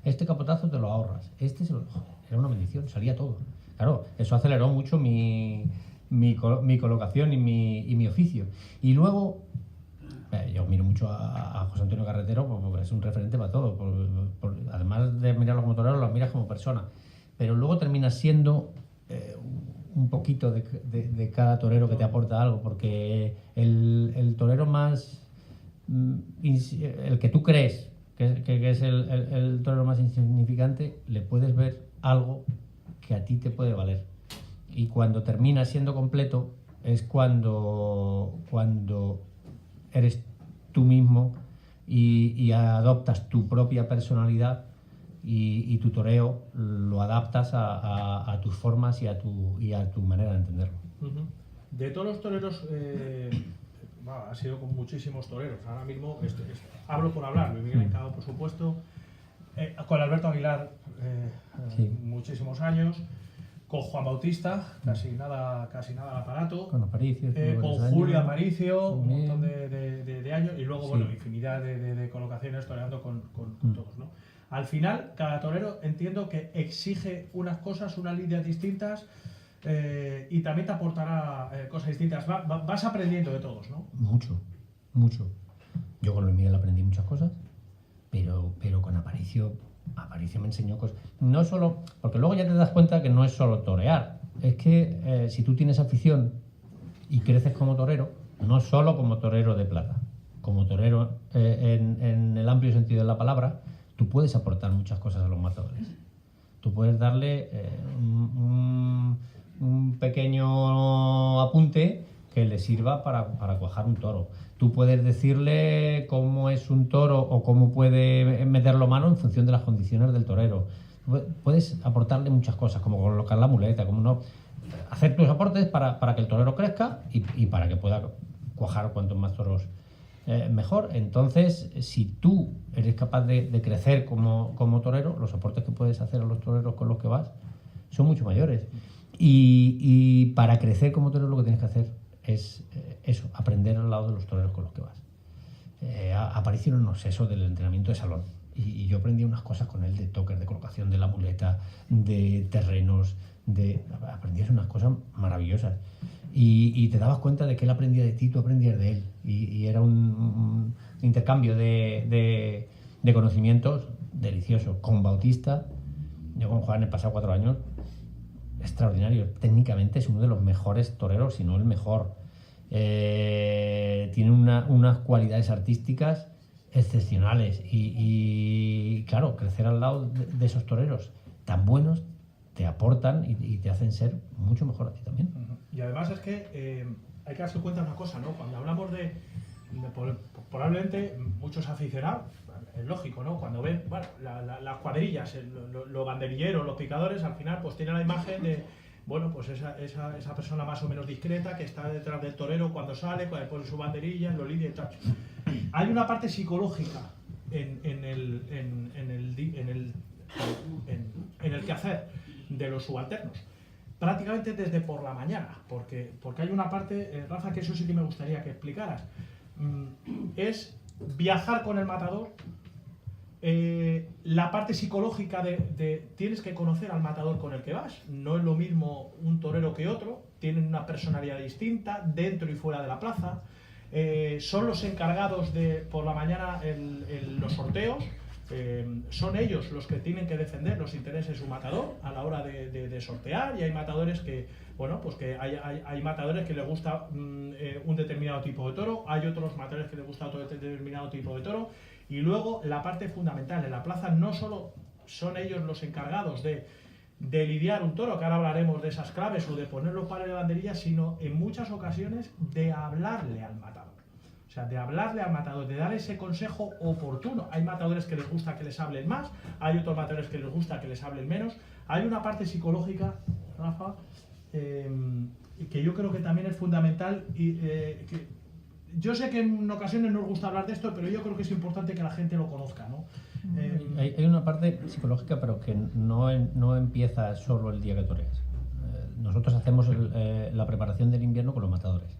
este capotazo te lo ahorras, era una bendición, salía todo. Claro, eso aceleró mucho mi colocación y mi oficio. Y luego, yo miro mucho a José Antonio Carretero porque es un referente para todo. Además de mirarlo como torero, lo miras como persona. Pero luego terminas siendo un poquito de cada torero que te aporta algo, porque el torero más, el que tú crees que es el torero más insignificante, le puedes ver algo que a ti te puede valer. Y cuando terminas siendo completo es cuando eres tú mismo y adoptas tu propia personalidad y tu toreo lo adaptas a tus formas y a tu manera de entenderlo. De todos los toreros, ha sido con muchísimos toreros. Ahora mismo hablo por hablar, Luis Miguel Hincado, por supuesto, con Alberto Aguilar Sí. muchísimos años, con Juan Bautista, casi nada al aparato, Con Aparicio, con Julio Aparicio, un también. montón de años, y luego, Sí. bueno, infinidad de colocaciones toreando con todos, ¿no? Al final, cada torero entiendo que exige unas cosas, unas líneas distintas, y también te aportará cosas distintas. Vas aprendiendo de todos, ¿no? Mucho. Yo con Luis Miguel aprendí muchas cosas, pero con Aparicio me enseñó cosas. No solo, porque luego ya te das cuenta que no es solo torear, es que si tú tienes afición y creces como torero, no solo como torero de plata, como torero en el amplio sentido de la palabra, tú puedes aportar muchas cosas a los matadores. Tú puedes darle un pequeño apunte que le sirva para cuajar un toro. Tú puedes decirle cómo es un toro o cómo puede meterlo mano en función de las condiciones del torero. Puedes aportarle muchas cosas, como colocar la muleta, como no hacer tus aportes para que el torero crezca y para que pueda cuajar cuantos más toros mejor. Entonces, si tú eres capaz de crecer como torero, los aportes que puedes hacer a los toreros con los que vas son mucho mayores. Y para crecer como torero lo que tienes que hacer es eso, aprender al lado de los toreros con los que vas. Aparicio no sé eso del entrenamiento de salón. Y yo aprendí unas cosas con él de toques, de colocación de la muleta, de terrenos, aprendías unas cosas maravillosas. Y te dabas cuenta de que él aprendía de ti, tú aprendías de él. Y era un intercambio de conocimientos delicioso. Con Bautista, yo con Juan he pasado 4 años, extraordinario. Técnicamente es uno de los mejores toreros, si no el mejor. Tiene unas cualidades artísticas excepcionales y claro, crecer al lado de esos toreros tan buenos te aportan y te hacen ser mucho mejor a ti también. Y además es que hay que darse cuenta de una cosa, ¿no? Cuando hablamos probablemente muchos aficionados, es lógico, ¿no? Cuando ven, bueno, las cuadrillas, los banderilleros, los picadores, al final pues tienen la imagen de, bueno, pues esa persona más o menos discreta que está detrás del torero cuando sale, cuando pone su banderilla, lo lidia y tal. Hay una parte psicológica en el quehacer de los subalternos, prácticamente desde por la mañana, porque hay una parte, Rafa, que eso sí que me gustaría que explicaras, es viajar con el matador, la parte psicológica de tienes que conocer al matador con el que vas, no es lo mismo un torero que otro, tienen una personalidad distinta dentro y fuera de la plaza, son los encargados de por la mañana los sorteos, son ellos los que tienen que defender los intereses de su matador a la hora de sortear, y hay matadores que, bueno, pues que hay matadores que les gusta un determinado tipo de toro, hay otros matadores que les gusta otro determinado tipo de toro, y luego la parte fundamental en la plaza no solo son ellos los encargados de lidiar un toro, que ahora hablaremos de esas claves o de poner los palos de banderilla, sino en muchas ocasiones de hablarle al matador. O sea, de hablarle al matador, de dar ese consejo oportuno. Hay matadores que les gusta que les hablen más, hay otros matadores que les gusta que les hablen menos. Hay una parte psicológica, Rafa, que yo creo que también es fundamental y que yo sé que en ocasiones no os gusta hablar de esto, pero yo creo que es importante que la gente lo conozca, ¿no? Hay una parte psicológica, pero que no empieza solo el día que toreas. Nosotros hacemos la preparación del invierno con los matadores.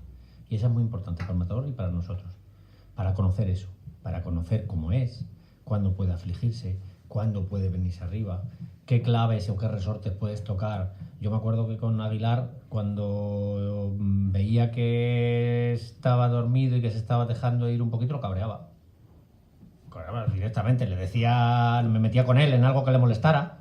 Y eso es muy importante para el matador y para nosotros. Para conocer eso, para conocer cómo es, cuándo puede afligirse, cuándo puede venirse arriba, qué claves o qué resortes puedes tocar. Yo me acuerdo que con Aguilar, cuando veía que estaba dormido y que se estaba dejando ir un poquito, lo cabreaba. Directamente, le decía, me metía con él en algo que le molestara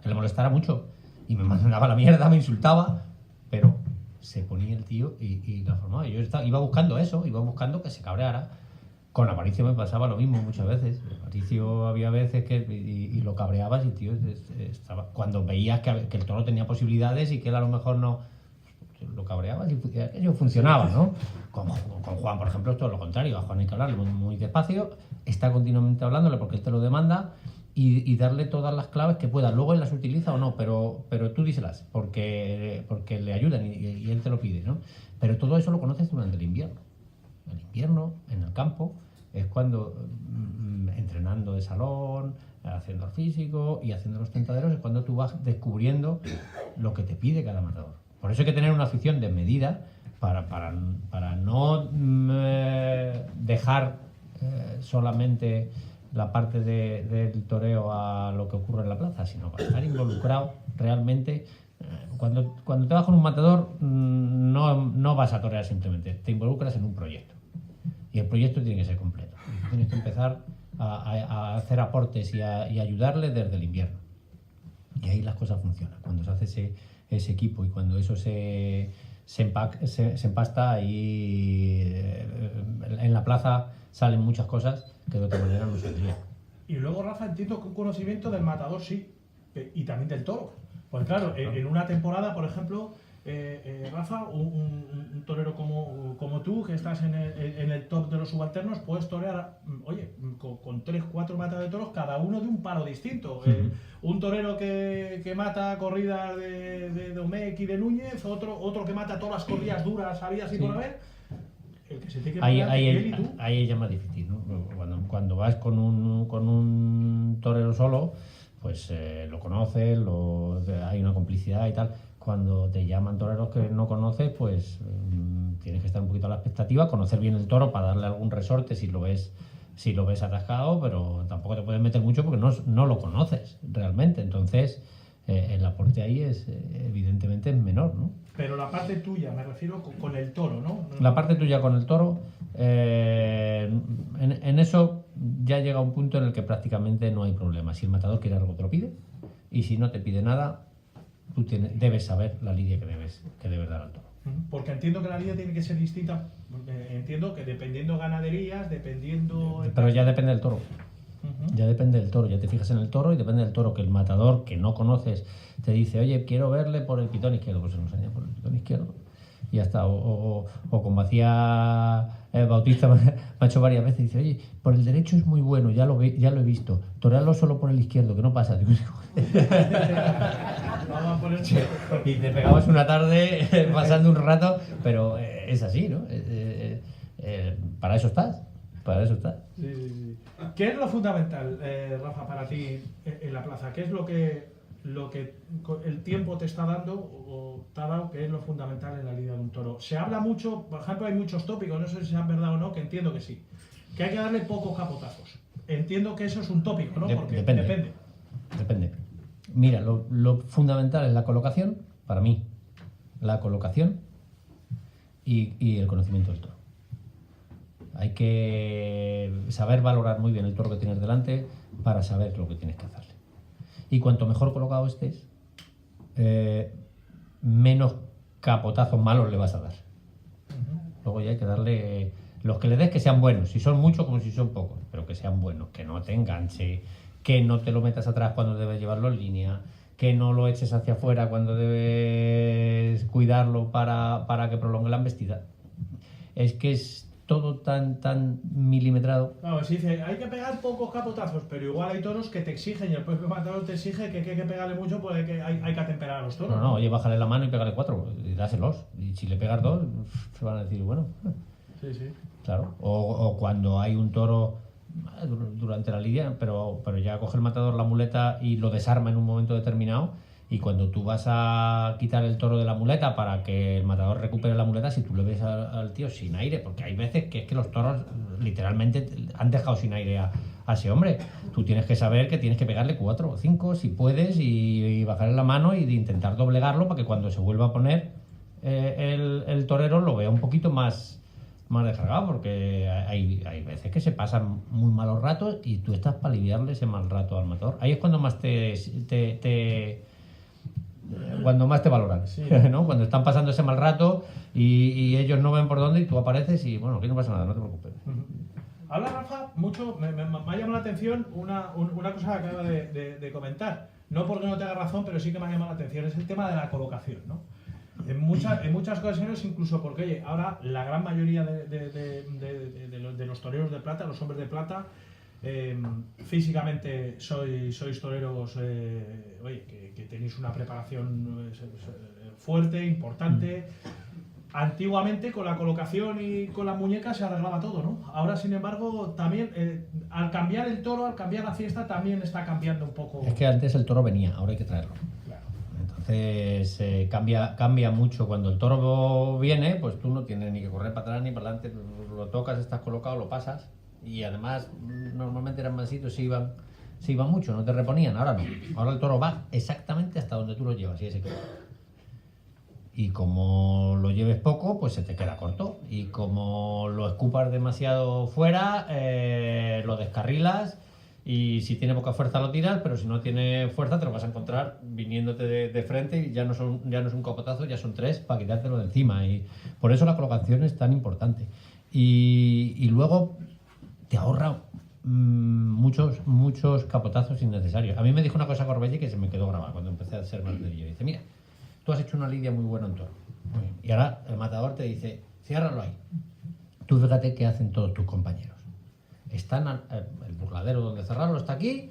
mucho, y me mandaba a la mierda, me insultaba, pero se ponía el tío y transformaba. Yo iba buscando eso, iba buscando que se cabreara. Con Aparicio me pasaba lo mismo muchas veces. Aparicio había veces que y lo cabreabas y tío estaba, cuando veías que el toro tenía posibilidades y que él a lo mejor no, lo cabreabas y aquello funcionaba, ¿no? Con Juan, por ejemplo, es todo lo contrario. A Juan hay que hablarle muy despacio, está continuamente hablándole porque él te lo demanda, y darle todas las claves que pueda. Luego él las utiliza o no, pero tú díselas porque le ayudan y él te lo pide, ¿no? Pero todo eso lo conoces durante el invierno. El invierno, en el campo, es cuando entrenando de salón, haciendo el físico y haciendo los tentaderos, es cuando tú vas descubriendo lo que te pide cada matador. Por eso hay que tener una afición desmedida para no dejar solamente la parte del toreo a lo que ocurre en la plaza, sino para estar involucrado realmente. Cuando te vas con un matador, no vas a torear simplemente, te involucras en un proyecto. Y el proyecto tiene que ser completo. Tienes que empezar a hacer aportes y ayudarle desde el invierno. Y ahí las cosas funcionan. Cuando se hace ese equipo y cuando eso se empasta, y en la plaza salen muchas cosas que de otra manera no saldrían. Y luego, Rafa, entiendo que un conocimiento del matador sí, y también del toro. Pues claro, en una temporada, por ejemplo, Rafa, un torero como tú, que estás en el top de los subalternos, puedes torear, oye, con 3, 4 matas de toros, cada uno de un palo distinto. Un torero que mata corridas de Domecq y de Núñez, otro que mata todas las corridas duras, habidas y por haber. El que se tiene que pegar él y tú. Ahí es más difícil, ¿no? Cuando vas con un torero solo, pues lo conoces, hay una complicidad y tal. Cuando te llaman toreros que no conoces, pues tienes que estar un poquito a la expectativa, conocer bien el toro para darle algún resorte si lo ves atascado, pero tampoco te puedes meter mucho porque no lo conoces realmente. Entonces el aporte ahí es evidentemente menor, ¿no? Pero la parte tuya, me refiero con el toro, ¿no? La parte tuya con el toro, en eso ya llega un punto en el que prácticamente no hay problema. Si el matador quiere algo, te lo pide, y si no te pide nada, tú debes saber la lidia que debes dar al toro. Porque entiendo que la lidia tiene que ser distinta. Entiendo que dependiendo ganaderías, dependiendo... Pero ya depende del toro. Ya depende del toro, ya te fijas en el toro y depende del toro. Que el matador que no conoces te dice, oye, quiero verle por el pitón izquierdo, pues se nos enseña por el pitón izquierdo y ya está. O como hacía Bautista, me ha hecho varias veces, dice, oye, por el derecho es muy bueno, ya lo he visto, torearlo solo por el izquierdo, que no pasa. Digo, y te pegabas una tarde pasando un rato, pero es así, ¿no? Para eso estás. Sí. ¿Qué es lo fundamental, Rafa, para ti en la plaza? ¿Qué es lo que el tiempo te está dando o te ha dado, que es lo fundamental en la lidia de un toro? Se habla mucho, por ejemplo, hay muchos tópicos, no sé si sean verdad o no, que entiendo que sí, que hay que darle pocos capotazos. Entiendo que eso es un tópico, ¿no? Porque depende. Mira, lo fundamental es la colocación, para mí, la colocación y el conocimiento del toro. Hay que saber valorar muy bien el toro que tienes delante para saber lo que tienes que hacerle. Y cuanto mejor colocado estés, menos capotazos malos le vas a dar. Luego ya hay que darle... Los que le des que sean buenos, si son muchos como si son pocos, pero que sean buenos, que no te enganche, que no te lo metas atrás cuando debes llevarlo en línea, que no lo eches hacia afuera cuando debes cuidarlo para que prolongue la embestida. Es que es todo tan milimetrado. Claro, se dice, hay que pegar pocos capotazos, pero igual hay toros que te exigen y el propio matador te exige que hay que pegarle mucho porque hay que atemperar a los toros. No, oye, bájale la mano y pégale 4 y dáselos. Y si le pegas 2, se van a decir, bueno. Sí. Claro. O cuando hay un toro durante la lidia, pero ya coge el matador la muleta y lo desarma en un momento determinado Y cuando tú vas a quitar el toro de la muleta para que el matador recupere la muleta, si tú le ves al tío sin aire, porque hay veces que es que los toros literalmente han dejado sin aire a ese hombre. Tú tienes que saber que tienes que pegarle 4 o 5 si puedes y bajarle la mano y de intentar doblegarlo para que cuando se vuelva a poner el torero lo vea un poquito más descargado, porque hay veces que se pasan muy malos ratos y tú estás para aliviarle ese mal rato al matador. Ahí es cuando más cuando más te valoran, Sí. ¿no? Cuando están pasando ese mal rato y ellos no ven por dónde y tú apareces y bueno, aquí no pasa nada, no te preocupes. Habla Rafa mucho, me ha llamado la atención una cosa que acaba de comentar. No porque no tenga razón, pero sí que me ha llamado la atención. Es el tema de la colocación, ¿no? En muchas ocasiones, incluso porque, oye, ahora la gran mayoría de los toreros de plata, los hombres de plata, físicamente sois toreros, oye, que tenéis una preparación fuerte, importante. Antiguamente con la colocación y con las muñecas se arreglaba todo, ¿no? Ahora, sin embargo, también al cambiar el toro, al cambiar la fiesta, también está cambiando un poco. Es que antes el toro venía, ahora hay que traerlo. Claro. Entonces cambia mucho. Cuando el toro viene, pues tú no tienes ni que correr para atrás ni para adelante, lo tocas, estás colocado, lo pasas. Y además, normalmente eran mansitos, se iban mucho, no te reponían. Ahora no. Ahora el toro va exactamente hasta donde tú lo llevas y ese queda. Y como lo lleves poco, pues se te queda corto. Y como lo escupas demasiado fuera, lo descarrilas. Y si tiene poca fuerza lo tiras, pero si no tiene fuerza te lo vas a encontrar viniéndote de frente y ya no es un capotazo, ya son 3 para quitártelo de encima. Y por eso la colocación es tan importante. Y luego te ahorra muchos capotazos innecesarios. A mí me dijo una cosa Corbelle que se me quedó grabada cuando empecé a ser banderillo. Dice, mira, tú has hecho una lidia muy buena en toro. Muy bien. Y ahora el matador te dice, ciérralo ahí. Tú fíjate qué hacen todos tus compañeros. Están el burladero donde cerrarlo está aquí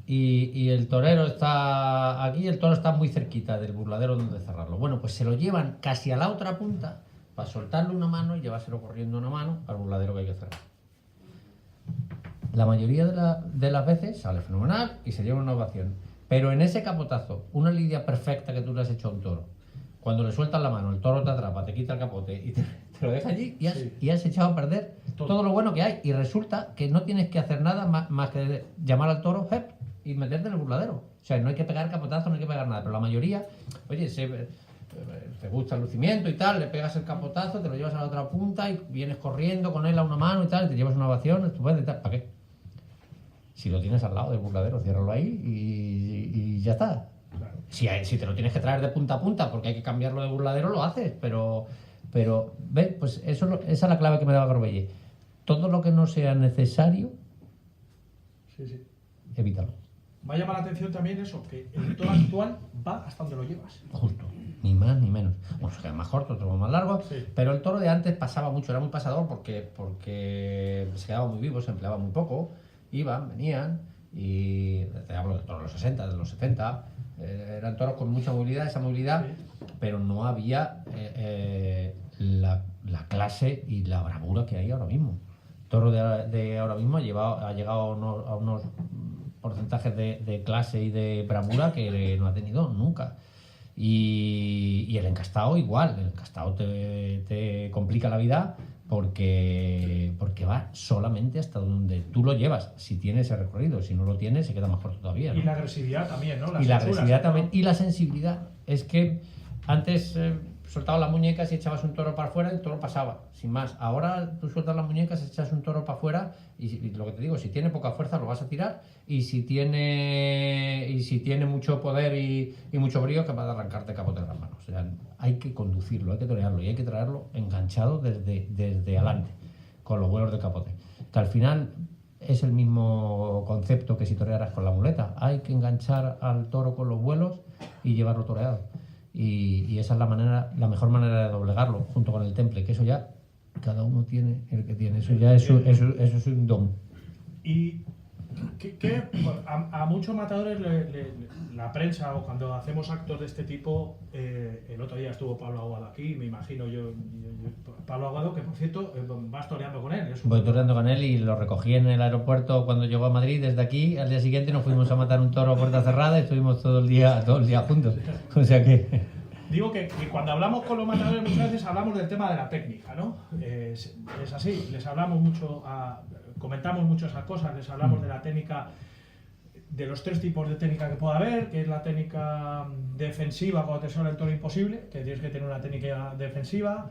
y el torero está aquí, el toro está muy cerquita del burladero donde cerrarlo. Bueno, pues se lo llevan casi a la otra punta para soltarle una mano y llevárselo corriendo una mano al burladero que hay que cerrar. La mayoría de las veces sale fenomenal y se lleva una ovación. Pero en ese capotazo, una lidia perfecta que tú le has hecho a un toro, cuando le sueltas la mano, el toro te atrapa, te quita el capote y te lo deja allí y has echado a perder todo lo bueno que hay. Y resulta que no tienes que hacer nada más que llamar al toro y meterte en el burladero. O sea, no hay que pegar capotazo, no hay que pegar nada. Pero la mayoría, oye, te gusta el lucimiento y tal, le pegas el capotazo, te lo llevas a la otra punta y vienes corriendo con él a una mano y tal, y te llevas una ovación, estupendo y tal. ¿Para qué? Si lo tienes al lado del burladero, ciérralo ahí y ya está. Claro. Si te lo tienes que traer de punta a punta porque hay que cambiarlo de burladero, lo haces, pero ¿ves? Pues esa es la clave que me daba Corbelle. Todo lo que no sea necesario, evítalo. Me llama la atención también eso, que el toro actual va hasta donde lo llevas. Justo, ni más ni menos. Bueno, se queda más corto, otro más largo, pero el toro de antes pasaba mucho, era muy pasador porque se quedaba muy vivo, se empleaba muy poco, iban, venían, y te hablo de toros de los 60, de los 70, eran toros con mucha movilidad, esa movilidad, pero no había la clase y la bravura que hay ahora mismo. El toro de ahora mismo ha llegado a unos porcentajes de clase y de bravura que no ha tenido nunca. Y el encastado igual, el encastado te complica la vida porque va solamente hasta donde tú lo llevas, si tienes ese recorrido, si no lo tienes se queda más corto todavía, ¿no? Y la agresividad también, ¿no? Y la agresividad también, y la sensibilidad. Es que antes soltabas las muñecas y echabas un toro para afuera y el toro pasaba, sin más. Ahora tú sueltas las muñecas, echas un toro para afuera y lo que te digo, si tiene poca fuerza lo vas a tirar y si tiene mucho poder y mucho brío, capaz de arrancarte capote de las manos. O sea, hay que conducirlo, hay que torearlo y hay que traerlo enganchado desde adelante, con los vuelos de capote. Que al final es el mismo concepto que si torearas con la muleta. Hay que enganchar al toro con los vuelos y llevarlo toreado. Y esa es la mejor manera de doblegarlo, junto con el temple, que eso ya cada uno tiene el que tiene. Eso ya es un don. Y A muchos matadores la prensa, o cuando hacemos actos de este tipo, el otro día estuvo Pablo Aguado aquí, me imagino Pablo Aguado, que por cierto vas toreando con él. Voy toreando con él y lo recogí en el aeropuerto cuando llegó a Madrid. Desde aquí al día siguiente nos fuimos a matar un toro a puerta cerrada y estuvimos todo el día juntos. O sea que... Digo que cuando hablamos con los matadores muchas veces hablamos del tema de la técnica, ¿no? Es así, les hablamos mucho, comentamos mucho esas cosas, les hablamos de la técnica, de los 3 tipos de técnica que puede haber, que es la técnica defensiva cuando te sale el toro imposible, que tienes que tener una técnica defensiva.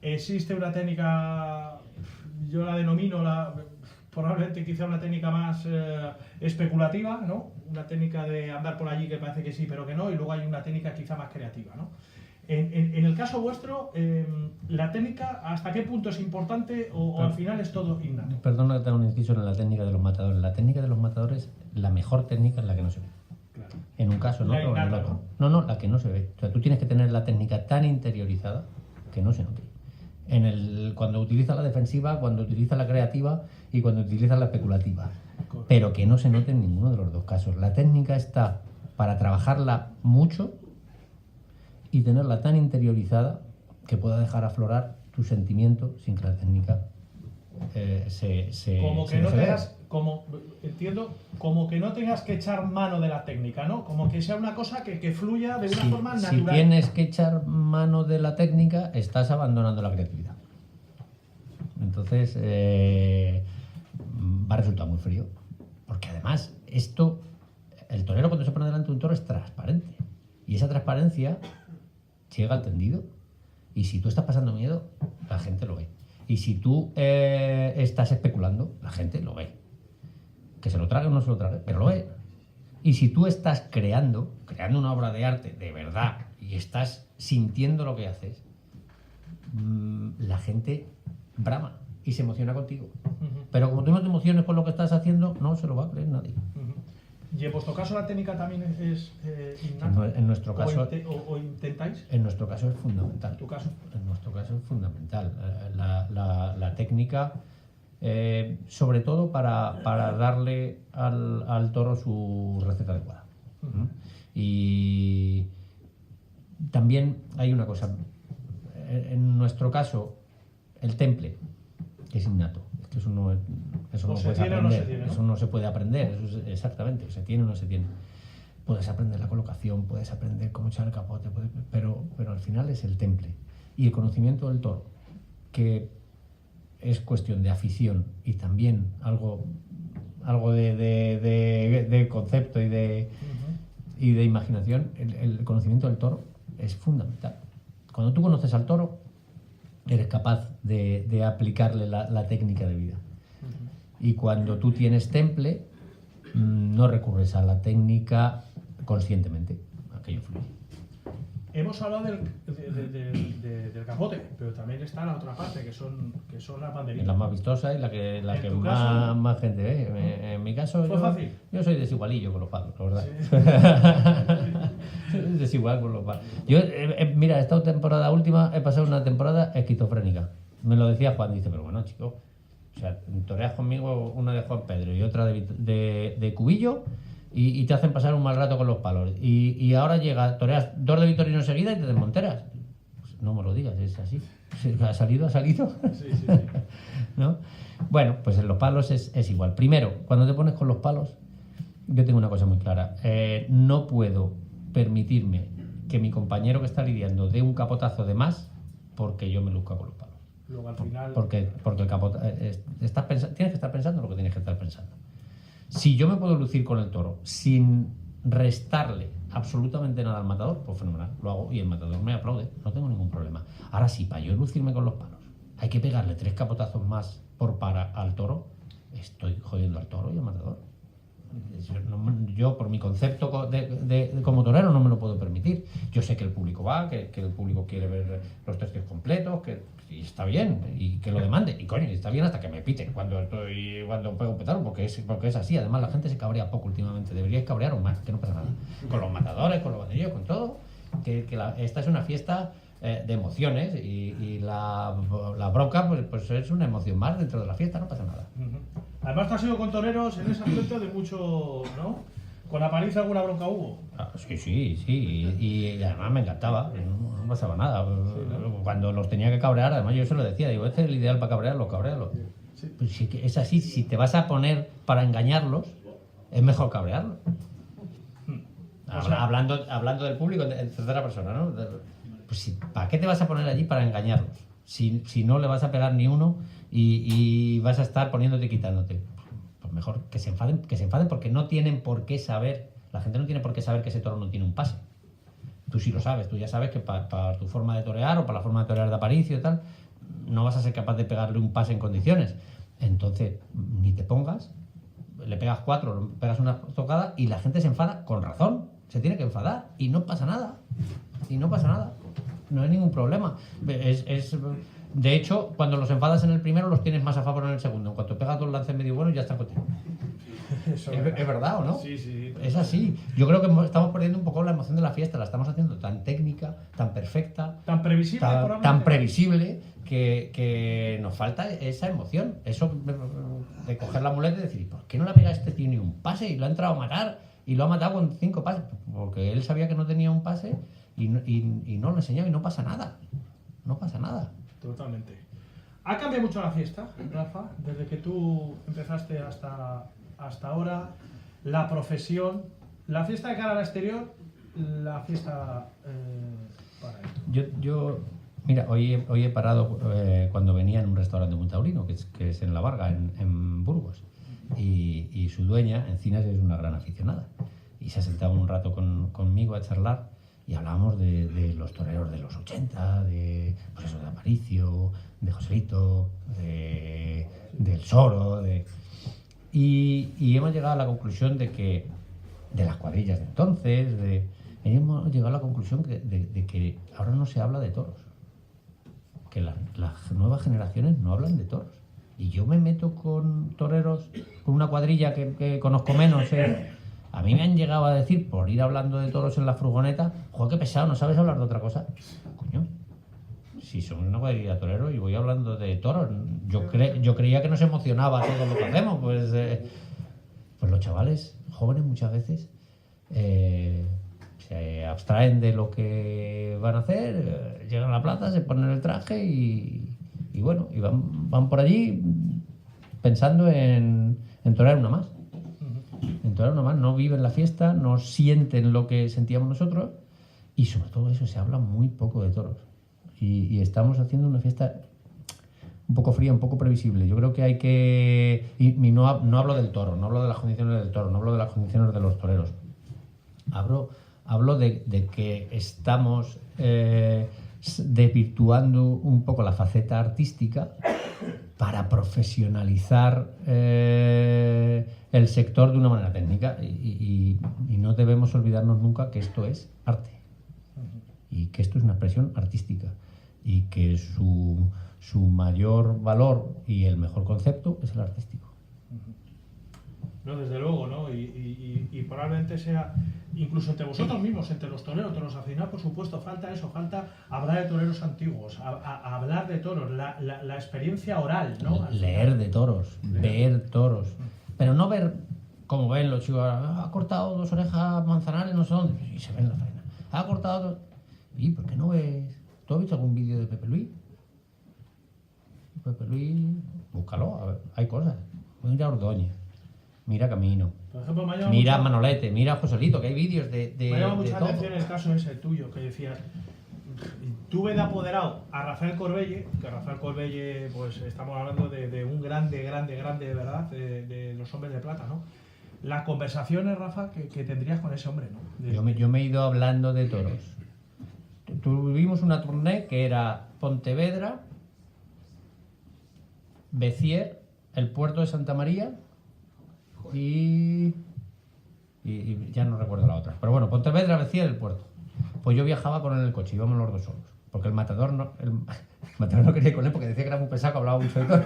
Existe una técnica, yo la denomino probablemente quizá una técnica más especulativa, ¿no? Una técnica de andar por allí que parece que sí pero que no, y luego hay una técnica quizá más creativa, ¿no? En el caso vuestro, ¿la técnica hasta qué punto es importante o al final es todo innato? Perdona que te haga un inciso en la técnica de los matadores. La técnica de los matadores, la mejor técnica es la que no se ve. Claro. En un caso, ¿no? La innata, otro. No, la que no se ve. O sea, tú tienes que tener la técnica tan interiorizada que no se note. Cuando utilizas la defensiva, cuando utilizas la creativa y cuando utilizas la especulativa. Correcto. Pero que no se note en ninguno de los dos casos. La técnica está para trabajarla mucho y tenerla tan interiorizada que pueda dejar aflorar tu sentimiento sin que la técnica como que no tengas, entiendo, como que no tengas que echar mano de la técnica, ¿no? Como que sea una cosa que fluya de una forma natural. Si tienes que echar mano de la técnica, estás abandonando la creatividad. Entonces va a resultar muy frío. Porque además, el torero cuando se pone delante de un toro es transparente. Y esa transparencia llega al tendido. Y si tú estás pasando miedo, la gente lo ve. Y si tú estás especulando, la gente lo ve. Que se lo trague o no se lo trague, pero lo ve. Y si tú estás creando una obra de arte de verdad y estás sintiendo lo que haces, la gente brama y se emociona contigo. Pero como tú no te emociones con lo que estás haciendo, no se lo va a creer nadie. ¿Y en vuestro caso la técnica también es innata? En nuestro caso, ¿O intentáis? En nuestro caso es fundamental. ¿En tu caso? En nuestro caso es fundamental. La técnica, sobre todo para darle al toro su receta adecuada. Y también hay una cosa. En nuestro caso, el temple, que es innato. Que eso no puedes aprender, eso no se puede aprender, eso es, exactamente, se tiene o no se tiene. Puedes aprender la colocación, puedes aprender cómo echar el capote, pero al final es el temple. Y el conocimiento del toro, que es cuestión de afición y también algo de concepto y de imaginación, el conocimiento del toro es fundamental. Cuando tú conoces al toro, eres capaz de aplicarle la técnica de vida. Y cuando tú tienes temple, no recurres a la técnica conscientemente. Aquello fluye. Hemos hablado del capote, pero también está la otra parte, que son las banderitas. Es la más vistosa y la que más gente ve. En mi caso, yo soy desigualillo con los palos, la verdad. Sí. Soy desigual con los palos. Yo, mira, esta temporada última he pasado una temporada esquizofrénica. Me lo decía Juan, dice, pero bueno, chico, o sea, toreas conmigo una de Juan Pedro y otra de Cubillo y te hacen pasar un mal rato con los palos. Y ahora toreas 2 de Vitorino seguida y te desmonteras. Pues no me lo digas, es así. ¿Ha salido? Sí. ¿No? Bueno, pues en los palos es igual. Primero, cuando te pones con los palos, yo tengo una cosa muy clara. No puedo permitirme que mi compañero que está lidiando dé un capotazo de más porque yo me luzca con los palos. Luego al final... Porque el capotazo... tienes que estar pensando lo que tienes que estar pensando. Si yo me puedo lucir con el toro sin restarle absolutamente nada al matador, pues fenomenal, lo hago y el matador me aplaude, no tengo ningún problema. Ahora sí, para yo lucirme con los palos, hay que pegarle 3 capotazos más por para al toro, estoy jodiendo al toro y al matador. Yo por mi concepto como torero no me lo puedo permitir. Yo sé que el público va, que el público quiere ver los tercios completos, y está bien, y que lo demande, y coño, está bien hasta que me piten cuando pego un petardo, porque es así. Además la gente se cabrea poco últimamente, deberíais cabrearos más, que no pasa nada. Con los matadores, con los banderillos, con todo, esta es una fiesta de emociones y la bronca pues es una emoción más dentro de la fiesta, no pasa nada. Además, tú has sido con toreros en ese aspecto de mucho, ¿no? Con la paliza alguna bronca hubo. Sí. Y además me encantaba. No pasaba nada. Cuando los tenía que cabrear, además yo se lo decía. Digo, este es el ideal para cabrearlos, cabrearlos. Sí. Pues sí que es así. Si te vas a poner para engañarlos, es mejor cabrearlos. Hablando del público en tercera persona, ¿no? Pues ¿para qué te vas a poner allí para engañarlos? Si no le vas a pegar ni uno y vas a estar poniéndote y quitándote. Pues mejor que se enfaden porque no tienen por qué saber, la gente no tiene por qué saber que ese toro no tiene un pase. Tú sí lo sabes, tú ya sabes que para tu forma de torear o para la forma de torear de Aparicio y tal, no vas a ser capaz de pegarle un pase en condiciones. Entonces, ni te pongas, le pegas 4, le pegas una tocada y la gente se enfada con razón. Se tiene que enfadar y no pasa nada. No hay ningún problema. De hecho, cuando los enfadas en el primero, los tienes más a favor en el segundo. En cuanto pegas 2 lances medio buenos, ya están contigo. ¿Es verdad o no? Sí. Es así. Yo creo que estamos perdiendo un poco la emoción de la fiesta. La estamos haciendo tan técnica, tan perfecta, tan previsible, tan previsible que nos falta esa emoción. Eso de coger la muleta y decir, ¿por qué no le pega a este tío ni un pase? Y lo ha entrado a matar y lo ha matado con 5 pases. Porque él sabía que no tenía un pase y no lo enseñaba y no pasa nada. No pasa nada. Totalmente. ¿Ha cambiado mucho la fiesta, Rafa? Desde que tú empezaste hasta ahora, la profesión, la fiesta de cara al exterior, la fiesta para él. Yo mira, hoy he parado cuando venía en un restaurante muy taurino, que es en La Varga, en Burgos, y su dueña, Encinas, es una gran aficionada. Y se ha sentado un rato conmigo a charlar y hablábamos de los toreros de los 80, de Aparicio, de Joselito, del Soro, y hemos llegado a la conclusión de las cuadrillas de entonces, hemos llegado a la conclusión de que ahora no se habla de toros, que las nuevas generaciones no hablan de toros. Y yo me meto con toreros, con una cuadrilla que conozco menos, a mí me han llegado a decir, por ir hablando de toros en la furgoneta, joder, qué pesado, ¿no sabes hablar de otra cosa? Coño, si somos una cuadrilla de toreros y voy hablando de toros, yo creía que nos emocionaba todo lo que hacemos, pues los chavales jóvenes muchas veces se abstraen de lo que van a hacer, llegan a la plaza, se ponen el traje y bueno, y van por allí pensando en torear una más. No viven la fiesta, no sienten lo que sentíamos nosotros y sobre todo eso, se habla muy poco de toros y estamos haciendo una fiesta un poco fría, un poco previsible. Yo creo que hay que... Y no hablo del toro, no hablo de las condiciones del toro, no hablo de las condiciones de los toreros. Hablo de que estamos desvirtuando un poco la faceta artística para profesionalizar el sector de una manera técnica y no debemos olvidarnos nunca que esto es arte y que esto es una expresión artística y que su mayor valor y el mejor concepto es el artístico. No, desde luego, ¿no? Y probablemente sea, incluso entre vosotros mismos, entre los toreros, entre los aficionados, por supuesto, falta hablar de toreros antiguos, hablar de toros, la experiencia oral, ¿no? Leer de toros, ver toros, pero no ver como ven los chicos, ha cortado 2 orejas Manzanares, no sé dónde, y se ven la faena, ha cortado 2... ¿Y por qué no ves? ¿Tú has visto algún vídeo de Pepe Luis? Pepe Luis, búscalo, a ver, hay cosas. Mira Ordóñez, mira Camino, por ejemplo, mira Manolete, mira Joselito, que hay vídeos de me llama mucha todo. atención el caso ese tuyo, que decías, tuve de apoderado a Rafael Corbelle, que Rafael Corbelle, pues estamos hablando de un grande, de verdad, de los hombres de plata, ¿no? Las conversaciones, Rafa, que tendrías con ese hombre, ¿no? Yo me he ido hablando de toros. Tuvimos una tournée que era Pontevedra, Béziers, el puerto de Santa María y ya no recuerdo la otra. Pero bueno, Pontevedra, Béziers, el puerto. Pues yo viajaba con él en el coche, íbamos los 2 solos. Porque el matador no quería ir con él porque decía que era muy pesado, que hablaba mucho de todo.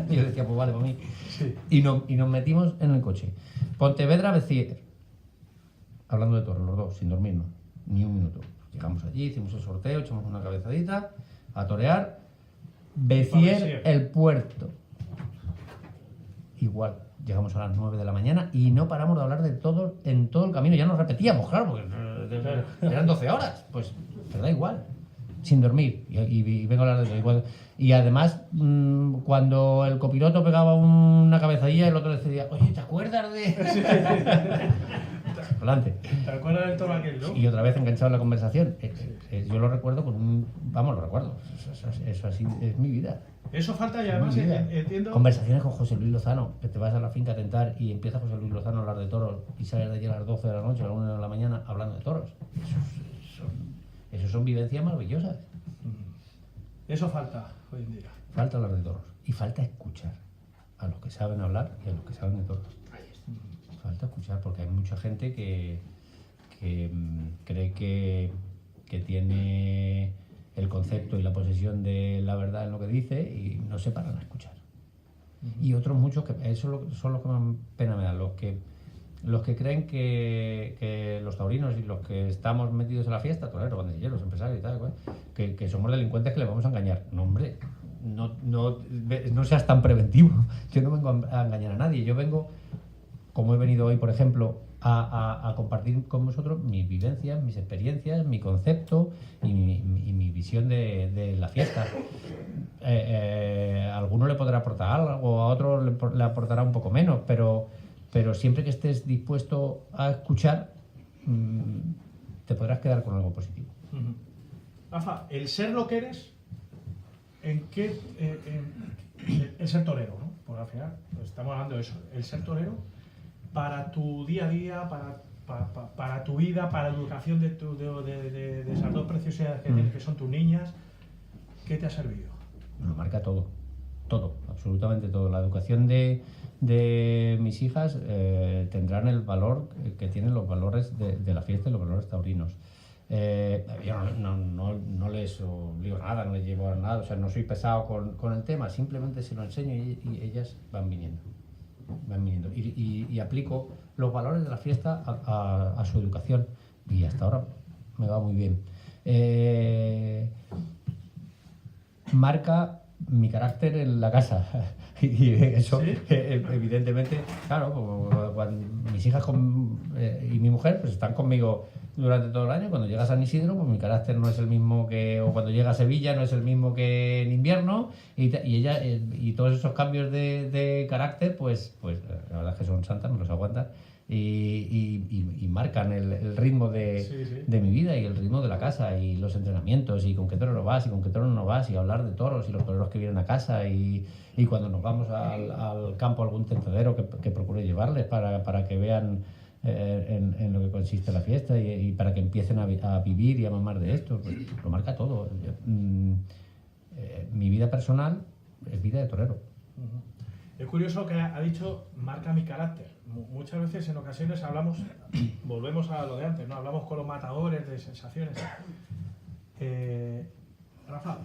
Y yo decía, pues vale, para mí. Sí. Y nos metimos en el coche. Pontevedra, Béziers. Hablando de toros, los 2, sin dormirnos, ni un minuto. Llegamos allí, hicimos el sorteo, echamos una cabezadita, a torear. Béziers, el puerto. igual. Llegamos a las 9 de la mañana y no paramos de hablar de todo en todo el camino. Ya nos repetíamos, claro, porque eran 12 horas. Pues te da igual, sin dormir. Y vengo a hablar de todo. Y además, cuando el copiloto pegaba una cabezadilla, el otro decía, oye, ¿te acuerdas de...? Adelante. ¿Te acuerdas del toro aquel, no? Y otra vez enganchado en la conversación. Yo lo recuerdo con un... Vamos, lo recuerdo. Eso así es mi vida. Eso falta y además entiendo... Conversaciones con José Luis Lozano, que te vas a la finca a tentar y empieza José Luis Lozano a hablar de toros y sales de allí a las 12 de la noche, a las 1 de la mañana hablando de toros. Eso son vivencias maravillosas. Eso falta hoy en día. Falta hablar de toros y falta escuchar a los que saben hablar y a los que saben de toros. Falta escuchar porque hay mucha gente que cree que tiene el concepto y la posesión de la verdad en lo que dice y no se paran a escuchar. Y otros muchos que eso son los que más pena me dan, los que creen que los taurinos y los que estamos metidos en la fiesta, toreros, bandilleros, empresarios y tal, que somos delincuentes que les vamos a engañar. No, hombre, no seas tan preventivo. Yo no vengo a engañar a nadie. Yo vengo, como he venido hoy, por ejemplo, a compartir con vosotros mis vivencias, mis experiencias, mi concepto y mi visión de la fiesta. A alguno le podrá aportar algo, a otro le aportará un poco menos, pero siempre que estés dispuesto a escuchar, te podrás quedar con algo positivo. Rafa, el ser lo que eres, ¿en qué? El ser torero, ¿no? Porque al final pues estamos hablando de eso, el ser torero para tu día a día, para tu vida, para la educación de esas dos preciosidades que tienes, que son tus niñas, ¿qué te ha servido? Bueno, marca todo, absolutamente todo. La educación de mis hijas tendrán el valor que tienen los valores de la fiesta y los valores taurinos. Yo no les obligo a nada, no les llevo a nada, o sea, no soy pesado con el tema, simplemente se lo enseño y ellas van viniendo. Y aplico los valores de la fiesta a su educación y hasta ahora me va muy bien. Marca mi carácter en la casa y eso, ¿sí? Evidentemente, claro, cuando mis hijas y mi mujer pues están conmigo durante todo el año. Cuando llegas a San Isidro, pues mi carácter no es el mismo o cuando llega a Sevilla no es el mismo que en invierno y ella y todos esos cambios de carácter pues la verdad es que son santas, me los aguantan y marcan el ritmo de mi vida y el ritmo de la casa y los entrenamientos y con qué toro vas y con qué toro no vas y hablar de toros y los toreros que vienen a casa y cuando nos vamos al campo algún tentadero que procure llevarles para que vean en lo que consiste la fiesta y para que empiecen a vivir y a mamar de esto, pues lo marca todo. Mi vida personal es vida de torero. Es curioso que ha dicho marca mi carácter. Muchas veces en ocasiones volvemos a lo de antes, ¿no? Hablamos con los matadores de sensaciones. Rafa,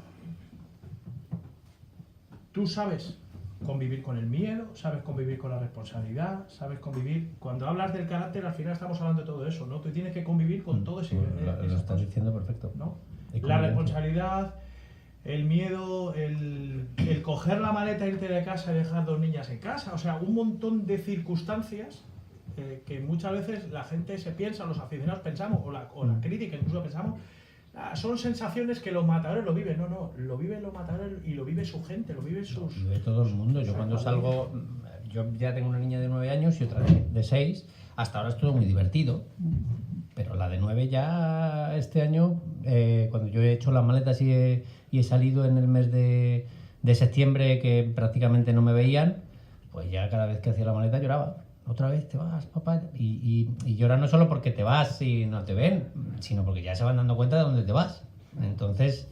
tú sabes convivir con el miedo, sabes convivir con la responsabilidad, sabes convivir... Cuando hablas del carácter, al final estamos hablando de todo eso, ¿no? Tú tienes que convivir con todo ese... Lo estás diciendo perfecto. ¿No? La responsabilidad, el miedo, el coger la maleta, irte de casa y dejar dos niñas en casa, o sea, un montón de circunstancias que muchas veces la gente se piensa, los aficionados pensamos, o la crítica incluso pensamos, son sensaciones que los matadores lo viven. No, lo viven los matadores y lo vive su gente, lo vive sus... Lo vive todo el mundo. Yo cuando salgo, yo ya tengo una niña de 9 años y otra de 6. Hasta ahora es todo muy divertido, pero la de 9 ya este año, cuando yo he hecho las maletas y he salido en el mes de septiembre que prácticamente no me veían, pues ya cada vez que hacía la maleta lloraba. Otra vez te vas, papá, y llora no solo porque te vas y no te ven, sino porque ya se van dando cuenta de dónde te vas. Entonces,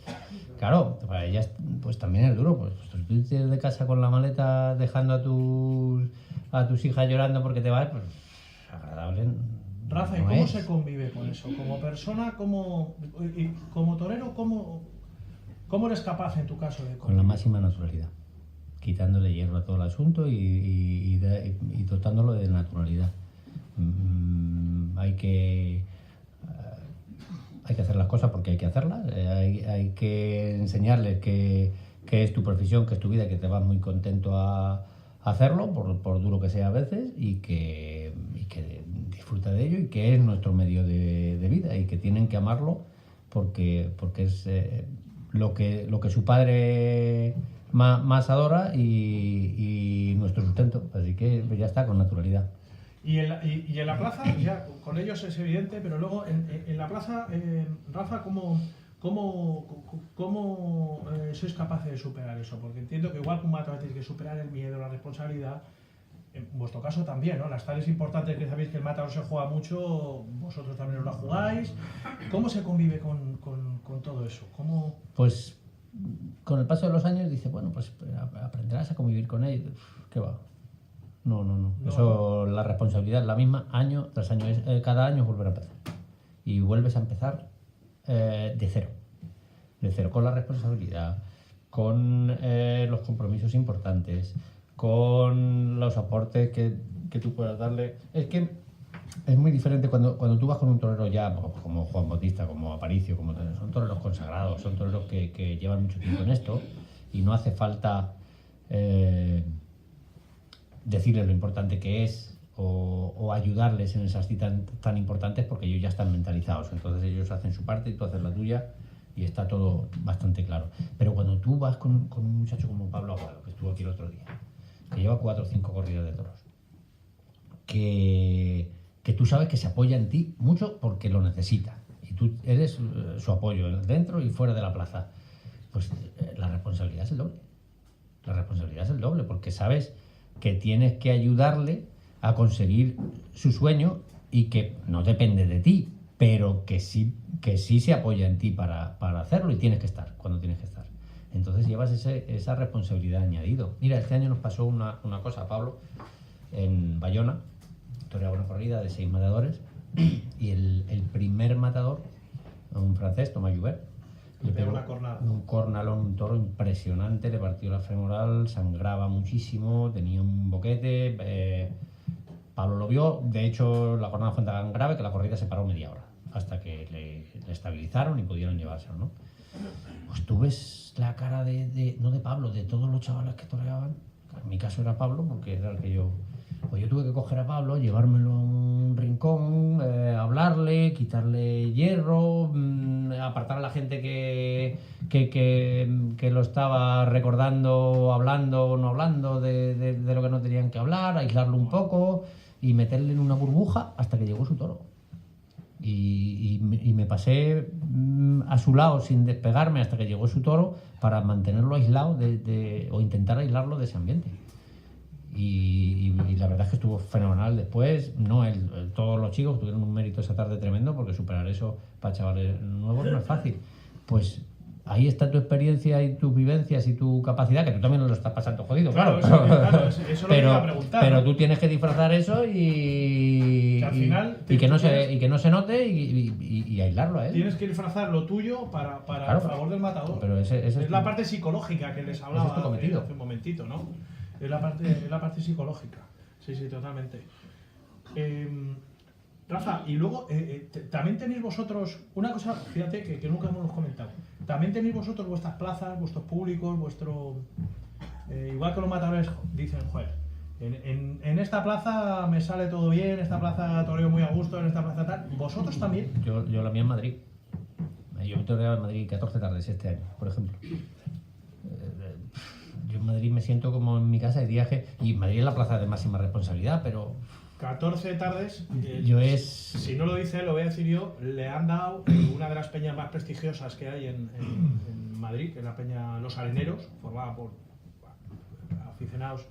claro, para ellas pues también es duro, pues tú irte de casa con la maleta dejando a tus hijas llorando porque te vas, pues agradable. Rafa, ¿y cómo se convive con eso? Como persona, como torero, ¿cómo eres capaz en tu caso de convivir? Con la máxima naturalidad, quitándole hierro a todo el asunto y dotándolo de naturalidad. Hay que hacer las cosas porque hay que hacerlas, hay que enseñarles que es tu profesión, que es tu vida, que te vas muy contento a hacerlo, por duro que sea a veces, y que disfruta de ello y que es nuestro medio de vida y que tienen que amarlo porque es lo que su padre más adora y nuestro sustento. Así que ya está, con naturalidad. Y en la plaza, ya con ellos es evidente, pero luego en la plaza, Rafa, ¿cómo sois capaces de superar eso? Porque entiendo que igual que un matador tenéis que superar el miedo, la responsabilidad. En vuestro caso también, ¿no? Las tales importantes que sabéis que el matador se juega mucho, vosotros también os la jugáis. ¿Cómo se convive con todo eso? ¿Cómo... Pues con el paso de los años dice, bueno, pues aprenderás a convivir con él. ¿Qué va? No. Eso, la responsabilidad es la misma año tras año. Cada año es volver a empezar. Y vuelves a empezar de cero. De cero, con la responsabilidad, con los compromisos importantes, con los aportes que tú puedas darle. Es que es muy diferente cuando tú vas con un torero ya, como Juan Bautista, como Aparicio, son toreros consagrados, son toreros que llevan mucho tiempo en esto y no hace falta decirles lo importante que es o ayudarles en esas citas tan importantes porque ellos ya están mentalizados. Entonces ellos hacen su parte y tú haces la tuya y está todo bastante claro. Pero cuando tú vas con un muchacho como Pablo Aguado, que estuvo aquí el otro día, que lleva 4 o 5 corridas de toros, que tú sabes que se apoya en ti mucho porque lo necesita y tú eres su apoyo dentro y fuera de la plaza, pues la responsabilidad es el doble. La responsabilidad es el doble porque sabes que tienes que ayudarle a conseguir su sueño y que no depende de ti, pero que sí se apoya en ti para hacerlo y tienes que estar cuando tienes que estar. Entonces llevas esa responsabilidad añadido. Mira, este año nos pasó una cosa, Pablo, en Bayona, toreaba una corrida de 6 matadores y el primer matador, un francés, Thomas Joubert, le pegó una cornada. Un cornalón, un toro impresionante, le partió la femoral, sangraba muchísimo, tenía un boquete. Pablo lo vio, de hecho la cornada fue tan grave que la corrida se paró media hora, hasta que le estabilizaron y pudieron llevárselo, ¿no? Pues tú ves la cara no de Pablo, de todos los chavales que toreaban. En mi caso era Pablo, porque era el que yo... Pues yo tuve que coger a Pablo, llevármelo a un rincón, hablarle, quitarle hierro, apartar a la gente que lo estaba recordando, hablando o no hablando de lo que no tenían que hablar, aislarlo un poco y meterle en una burbuja hasta que llegó su toro. Y me pasé a su lado sin despegarme hasta que llegó su toro para mantenerlo aislado o intentar aislarlo de ese ambiente. Y la verdad es que estuvo fenomenal después. No, todos los chicos tuvieron un mérito esa tarde tremendo porque superar eso para chavales nuevos no es fácil. Pues ahí está tu experiencia y tus vivencias y tu capacidad, que tú también lo estás pasando jodido, claro. Eso lo iba a preguntar. Pero tú tienes que disfrazar eso y que no se note y aislarlo a él. Tienes que disfrazar lo tuyo para a favor del matador. Pero ese es la parte psicológica que les hablaba hace un momentito, ¿no? Es la parte psicológica. Sí, totalmente. Rafa, y luego también tenéis vosotros una cosa, fíjate que nunca hemos comentado. También tenéis vosotros vuestras plazas, vuestros públicos, igual que los matadores dicen, joder, en esta plaza me sale todo bien, en esta plaza toreo muy a gusto, en esta plaza tal. ¿Vosotros también? Yo la mía en Madrid. Yo me toreaba en Madrid 14 tardes este año, por ejemplo. Yo en Madrid me siento como en mi casa de viaje y Madrid es la plaza de máxima responsabilidad, pero... 14 tardes, si no lo dice, lo voy a decir yo, le han dado una de las peñas más prestigiosas que hay en Madrid, que es la peña Los Areneros, formada por aficionados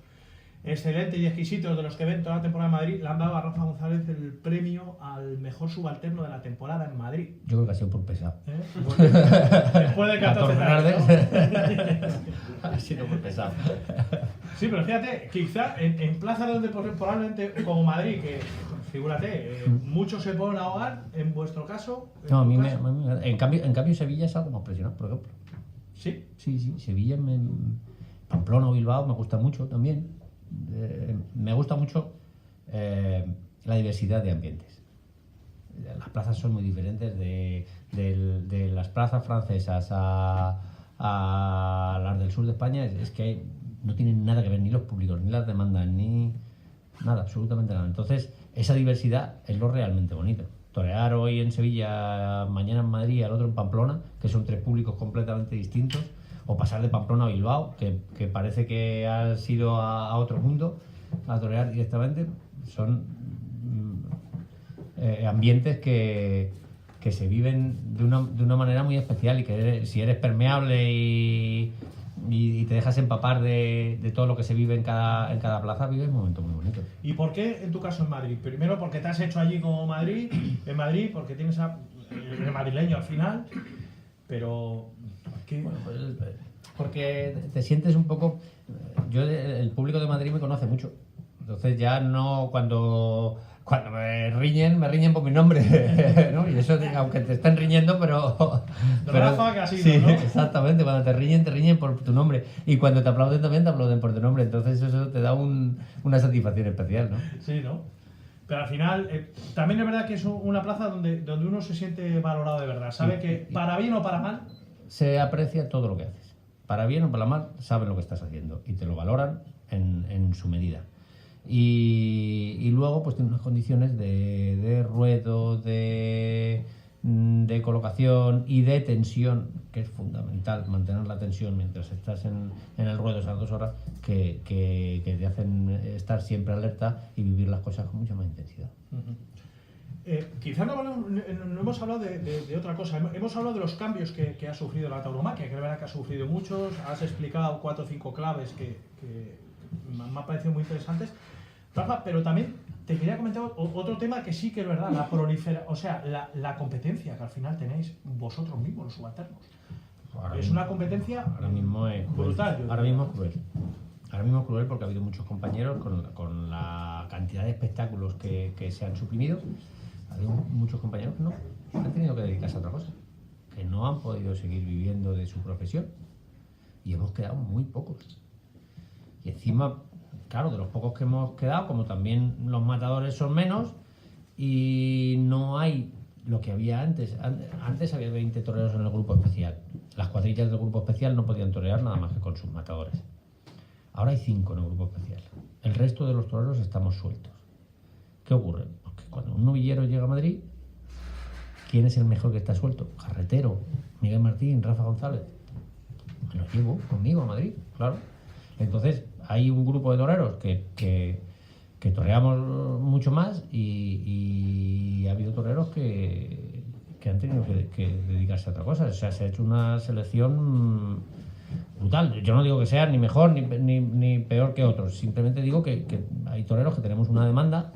excelentes y exquisitos de los que ven toda la temporada en Madrid. Le han dado a Rafa González el premio al mejor subalterno de la temporada en Madrid. Yo creo que ha sido por pesado. Bueno, después de 14 tardes, ¿no? Ha sido por pesado. Sí, pero fíjate, quizá en plazas donde probablemente, como Madrid, que figúrate, muchos se ponen a ahogar, en vuestro caso... No, en cambio Sevilla es algo más presionante, por ejemplo. ¿Sí? Sí, Sevilla, Pamplona o Bilbao me gusta mucho también. Me gusta mucho la diversidad de ambientes. Las plazas son muy diferentes de las plazas francesas a las del sur de España. Es que hay no tienen nada que ver, ni los públicos, ni las demandas, ni nada, absolutamente nada. Entonces, esa diversidad es lo realmente bonito. Torear hoy en Sevilla, mañana en Madrid y al otro en Pamplona, que son 3 públicos completamente distintos, o pasar de Pamplona a Bilbao, que parece que has ido a otro mundo a torear directamente, son ambientes que se viven de una manera muy especial y que si eres permeable y te dejas empapar de todo lo que se vive en cada plaza, vives un momento muy bonito. ¿Y por qué en tu caso en Madrid? Primero porque te has hecho allí como en Madrid, porque tienes el madrileño al final, pero ¿qué? Bueno, pues, porque te sientes un poco... el público de Madrid me conoce mucho, entonces ya no cuando me riñen por mi nombre, ¿no? Y eso, aunque te estén riñendo, pero Rafa, que ha sido, sí, ¿no? exactamente, cuando te riñen por tu nombre, y cuando te aplauden también te aplauden por tu nombre, entonces eso te da una satisfacción especial, ¿no? Sí, ¿no? Pero al final, también es verdad que es una plaza donde uno se siente valorado de verdad, sabe que para bien o para mal se aprecia todo lo que haces, para bien o para mal, saben lo que estás haciendo y te lo valoran en su medida. Y luego pues tiene unas condiciones de ruedo, de colocación y de tensión, que es fundamental mantener la tensión mientras estás en el ruedo esas 2 horas, que te hacen estar siempre alerta y vivir las cosas con mucha más intensidad. Quizá no hemos hablado de otra cosa, hemos hablado de los cambios que ha sufrido la tauromaquia, que es verdad que ha sufrido muchos, has explicado 4 o 5 claves que me han parecido muy interesantes, Rafa, pero también te quería comentar otro tema que sí que es verdad, la prolifera, o sea, la competencia que al final tenéis vosotros mismos, los subalternos. Es una competencia ahora mismo es brutal. Ahora mismo es cruel. Ahora mismo es cruel porque ha habido muchos compañeros con la cantidad de espectáculos que se han suprimido. Ha habido muchos compañeros que no han tenido que dedicarse a otra cosa, que no han podido seguir viviendo de su profesión. Y hemos quedado muy pocos. Y encima, claro, de los pocos que hemos quedado, como también los matadores son menos y no hay lo que había antes. Antes había 20 toreros en el grupo especial. Las cuadrillas del grupo especial no podían torear nada más que con sus matadores. Ahora hay 5 en el grupo especial. El resto de los toreros estamos sueltos. ¿Qué ocurre? Porque cuando un novillero llega a Madrid, ¿quién es el mejor que está suelto? Carretero, Miguel Martín, Rafa González. Me los llevo conmigo a Madrid, claro. Entonces, hay un grupo de toreros que toreamos mucho más y ha habido toreros que han tenido que dedicarse a otra cosa. O sea, se ha hecho una selección brutal. Yo no digo que sea ni mejor ni peor que otros. Simplemente digo que hay toreros que tenemos una demanda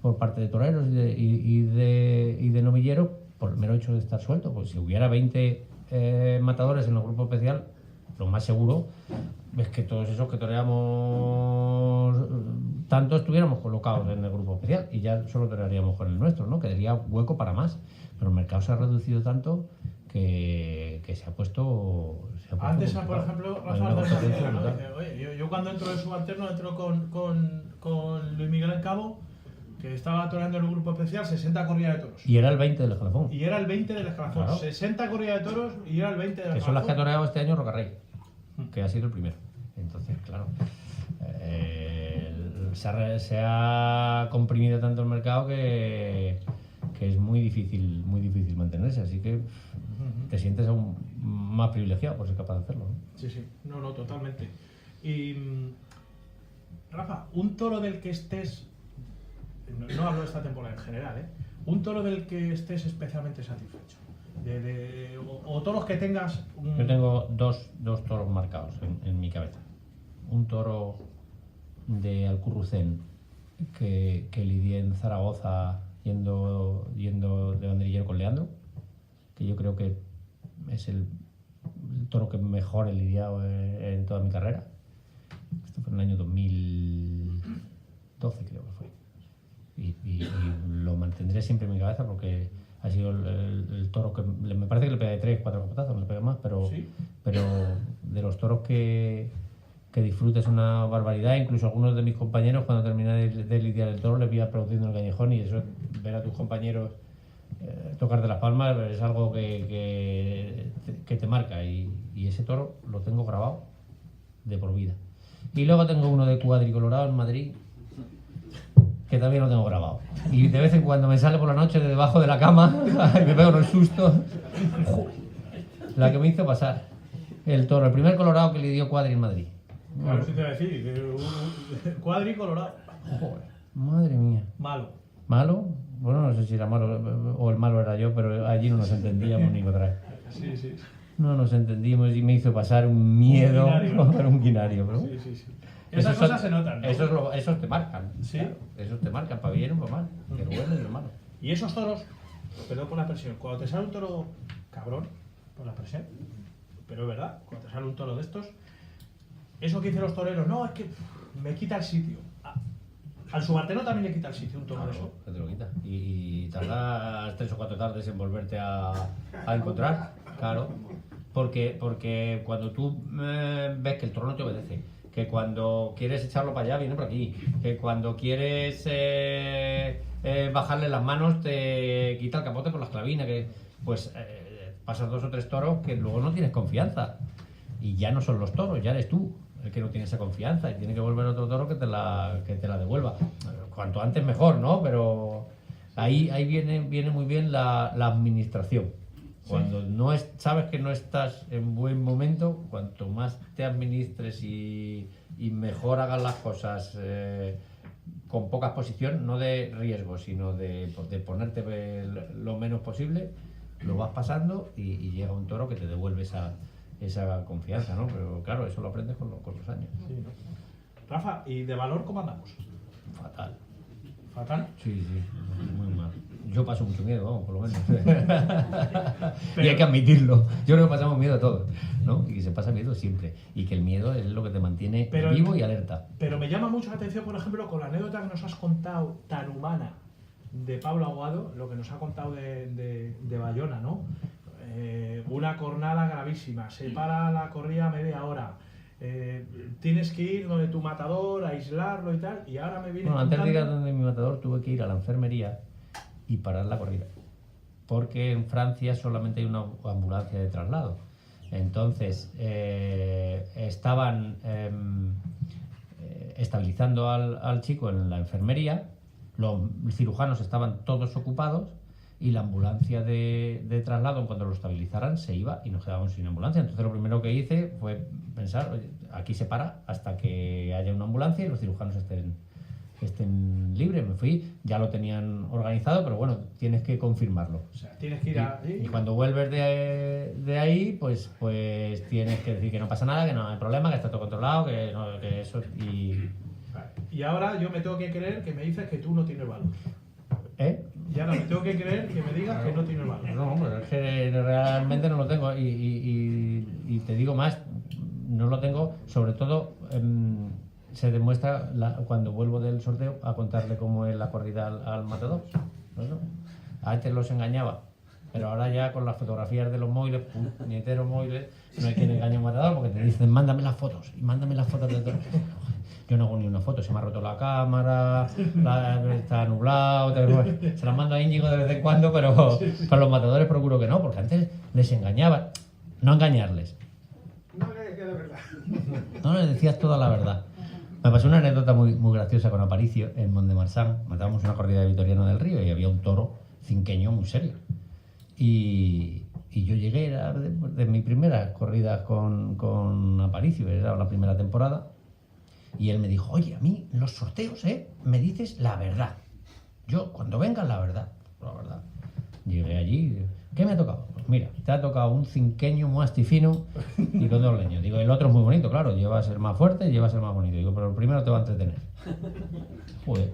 por parte de toreros y de novilleros por el mero hecho de estar sueltos. Pues si hubiera 20 matadores en el grupo especial, lo más seguro es que todos esos que toreamos tanto estuviéramos colocados en el grupo especial y ya solo torearíamos con el nuestro, ¿no? Quedaría hueco para más. Pero el mercado se ha reducido tanto que se ha puesto antes, por ejemplo, Rafa, yo cuando entro de subalterno entro con Luis Miguel en Cabo, que estaba toreando en el grupo especial, 60 corridas de toros. Y era el 20 del escalafón. Y era el 20 del escalafón. Claro. 60 corridas de toros y era el 20 del escalafón. Que son las que ha toreado este año Rocarrey, que ha sido el primero. Entonces, claro, se ha comprimido tanto el mercado que es muy difícil mantenerse. Así que te sientes aún más privilegiado por ser capaz de hacerlo, ¿no? Sí, sí. No, totalmente. Y, Rafa, un toro del que estés... No hablo de esta temporada en general, ¿eh? Un toro del que estés especialmente satisfecho. O toros que tengas... Yo tengo dos toros marcados en mi cabeza. Un toro de Alcurrucén que lidié en Zaragoza yendo de banderillero con Leandro, que yo creo que es el toro que mejor he lidiado en toda mi carrera. Esto fue en el año 2012, creo que fue. Y lo mantendré siempre en mi cabeza porque ha sido el toro que me parece que le pegué 3, 4 copetazos, no le pegué más, pero, ¿sí? Pero de los toros que disfrutes una barbaridad. Incluso algunos de mis compañeros, cuando terminé de lidiar el toro, les vi aplaudiendo en el callejón, y eso, ver a tus compañeros tocarte las palmas, es algo que te marca, y ese toro lo tengo grabado de por vida. Y luego tengo uno de cuadricolorado en Madrid, que también lo tengo grabado. Y de vez en cuando me sale por la noche de debajo de la cama y me pego unos sustos. La que me hizo pasar el toro, el primer colorado que le dio Cuadri en Madrid. Claro, sí te voy a decir, Cuadri colorado. Joder, madre mía. Malo. ¿Malo? Bueno, no sé si era malo o el malo era yo, pero allí no nos entendíamos ni otra vez. Sí, sí. No nos entendimos y me hizo pasar un miedo para un quinario. Pero... Sí, sí, sí. Esas cosas se notan, ¿no? Esos te marcan. Sí. Claro, esos te marcan, para bien o para mal. Que lo bueno y lo malo. Y esos toros, perdón por la expresión, cuando te sale un toro cabrón, por la expresión, pero es verdad, cuando te sale un toro de estos, eso que dicen los toreros, no, es que me quita el sitio. Al subalterno también le quita el sitio un toro de eso. Que te lo quita. Y tardas 3 o 4 tardes en volverte a encontrar. Claro. Porque cuando tú ves que el toro no te obedece, que cuando quieres echarlo para allá viene por aquí, que cuando quieres bajarle las manos te quita el capote por las clavinas, que pues pasas 2 o 3 toros que luego no tienes confianza. Y ya no son los toros, ya eres tú el que no tiene esa confianza y tiene que volver otro toro que te la devuelva. Cuanto antes mejor, ¿no? Pero ahí viene muy bien la administración. Cuando sabes que no estás en buen momento, cuanto más te administres y mejor hagas las cosas con poca exposición, no de riesgo, sino de ponerte lo menos posible, lo vas pasando y llega un toro que te devuelve esa confianza, ¿no? Pero claro, eso lo aprendes con los años. Sí, ¿no? Rafa, ¿y de valor cómo andamos? Fatal. ¿Fatal? Sí, muy mal. Yo paso mucho miedo, vamos, por lo menos. Y hay que admitirlo. Yo creo que pasamos miedo a todos, ¿no? Y que se pasa miedo siempre. Y que el miedo es lo que te mantiene vivo y alerta. Pero me llama mucho la atención, por ejemplo, con la anécdota que nos has contado tan humana de Pablo Aguado, lo que nos ha contado de Bayona, ¿no? Una cornada gravísima, se para la corrida media hora, tienes que ir donde tu matador, aislarlo y tal, y ahora me viene antes de ir a donde mi matador tuve que ir a la enfermería y parar la corrida, porque en Francia solamente hay una ambulancia de traslado. Entonces estaban estabilizando al chico en la enfermería, los cirujanos estaban todos ocupados y la ambulancia de traslado, cuando lo estabilizaran, se iba y nos quedábamos sin ambulancia. Entonces lo primero que hice fue pensar, oye, aquí se para hasta que haya una ambulancia y los cirujanos estén libres. Me fui, ya lo tenían organizado, pero bueno, tienes que confirmarlo. O sea, tienes que ir y cuando vuelves de ahí, pues tienes que decir que no pasa nada, que no hay problema, que está todo controlado, que eso... Y ahora yo me tengo que creer que me dices que tú no tienes valor. Y ahora me tengo que creer que me digas que no tienes valor. No, pero es que realmente no lo tengo. Y te digo más, no lo tengo, sobre todo se demuestra cuando vuelvo del sorteo a contarle cómo es la corrida al matador. ¿No? Antes los engañaba, pero ahora ya con las fotografías de los móviles, puñeteros móviles, no hay quien engañe a un matador porque te dicen mándame las fotos y mándame las fotos de todo. Yo no hago ni una foto, se me ha roto la cámara, está nublado, se las mando a Íñigo de vez en cuando, pero para los matadores procuro que no, porque antes les engañaba, no engañarles. No le decía la verdad. No les decías toda la verdad. Me pasó una anécdota muy graciosa con Aparicio en Mont-de-Marsan. Matábamos una corrida de Vitoriano del Río y había un toro cinqueño muy serio. Y yo llegué, era de mi primera corrida con Aparicio, era la primera temporada. Y él me dijo, oye, a mí en los sorteos, me dices la verdad. Yo, cuando venga, la verdad. Llegué allí, ¿qué me ha tocado? Pues mira, te ha tocado un cinqueño muy astifino y con 2 leños. Digo, el otro es muy bonito, claro, lleva a ser más fuerte y lleva a ser más bonito. Digo, pero el primero te va a entretener. Joder.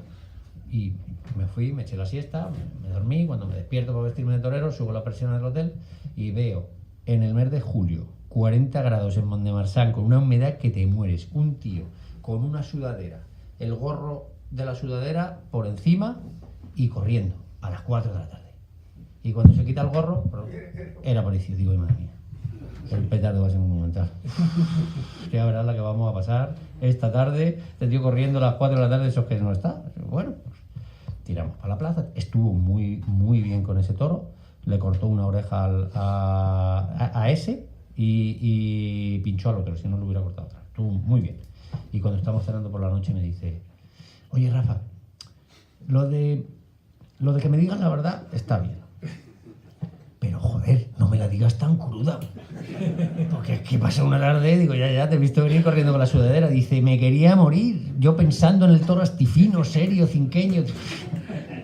Y me fui, me eché la siesta, me dormí. Cuando me despierto para vestirme de torero, subo la persiana del hotel y veo en el mes de julio 40 grados en Mont-de-Marsan con una humedad que te mueres. Un tío con una sudadera, el gorro de la sudadera por encima y corriendo a las 4 de la tarde. Y cuando se quita el gorro, era Aparicio. Digo, madre mía, el petardo va a ser muy monumental. Ya verás la que vamos a pasar esta tarde. Este tío corriendo a las 4 de la tarde, esos que no está. Bueno, pues tiramos para la plaza. Estuvo muy bien con ese toro. Le cortó una oreja a ese y pinchó al otro, si no lo hubiera cortado otra. Estuvo muy bien. Y cuando estamos cenando por la noche me dice, oye Rafa, lo de que me digas la verdad está bien. Pero joder, no me la digas tan cruda. Porque es que pasa una tarde, digo, ya, te he visto venir corriendo con la sudadera. Dice, me quería morir. Yo pensando en el toro astifino, serio, cinqueño.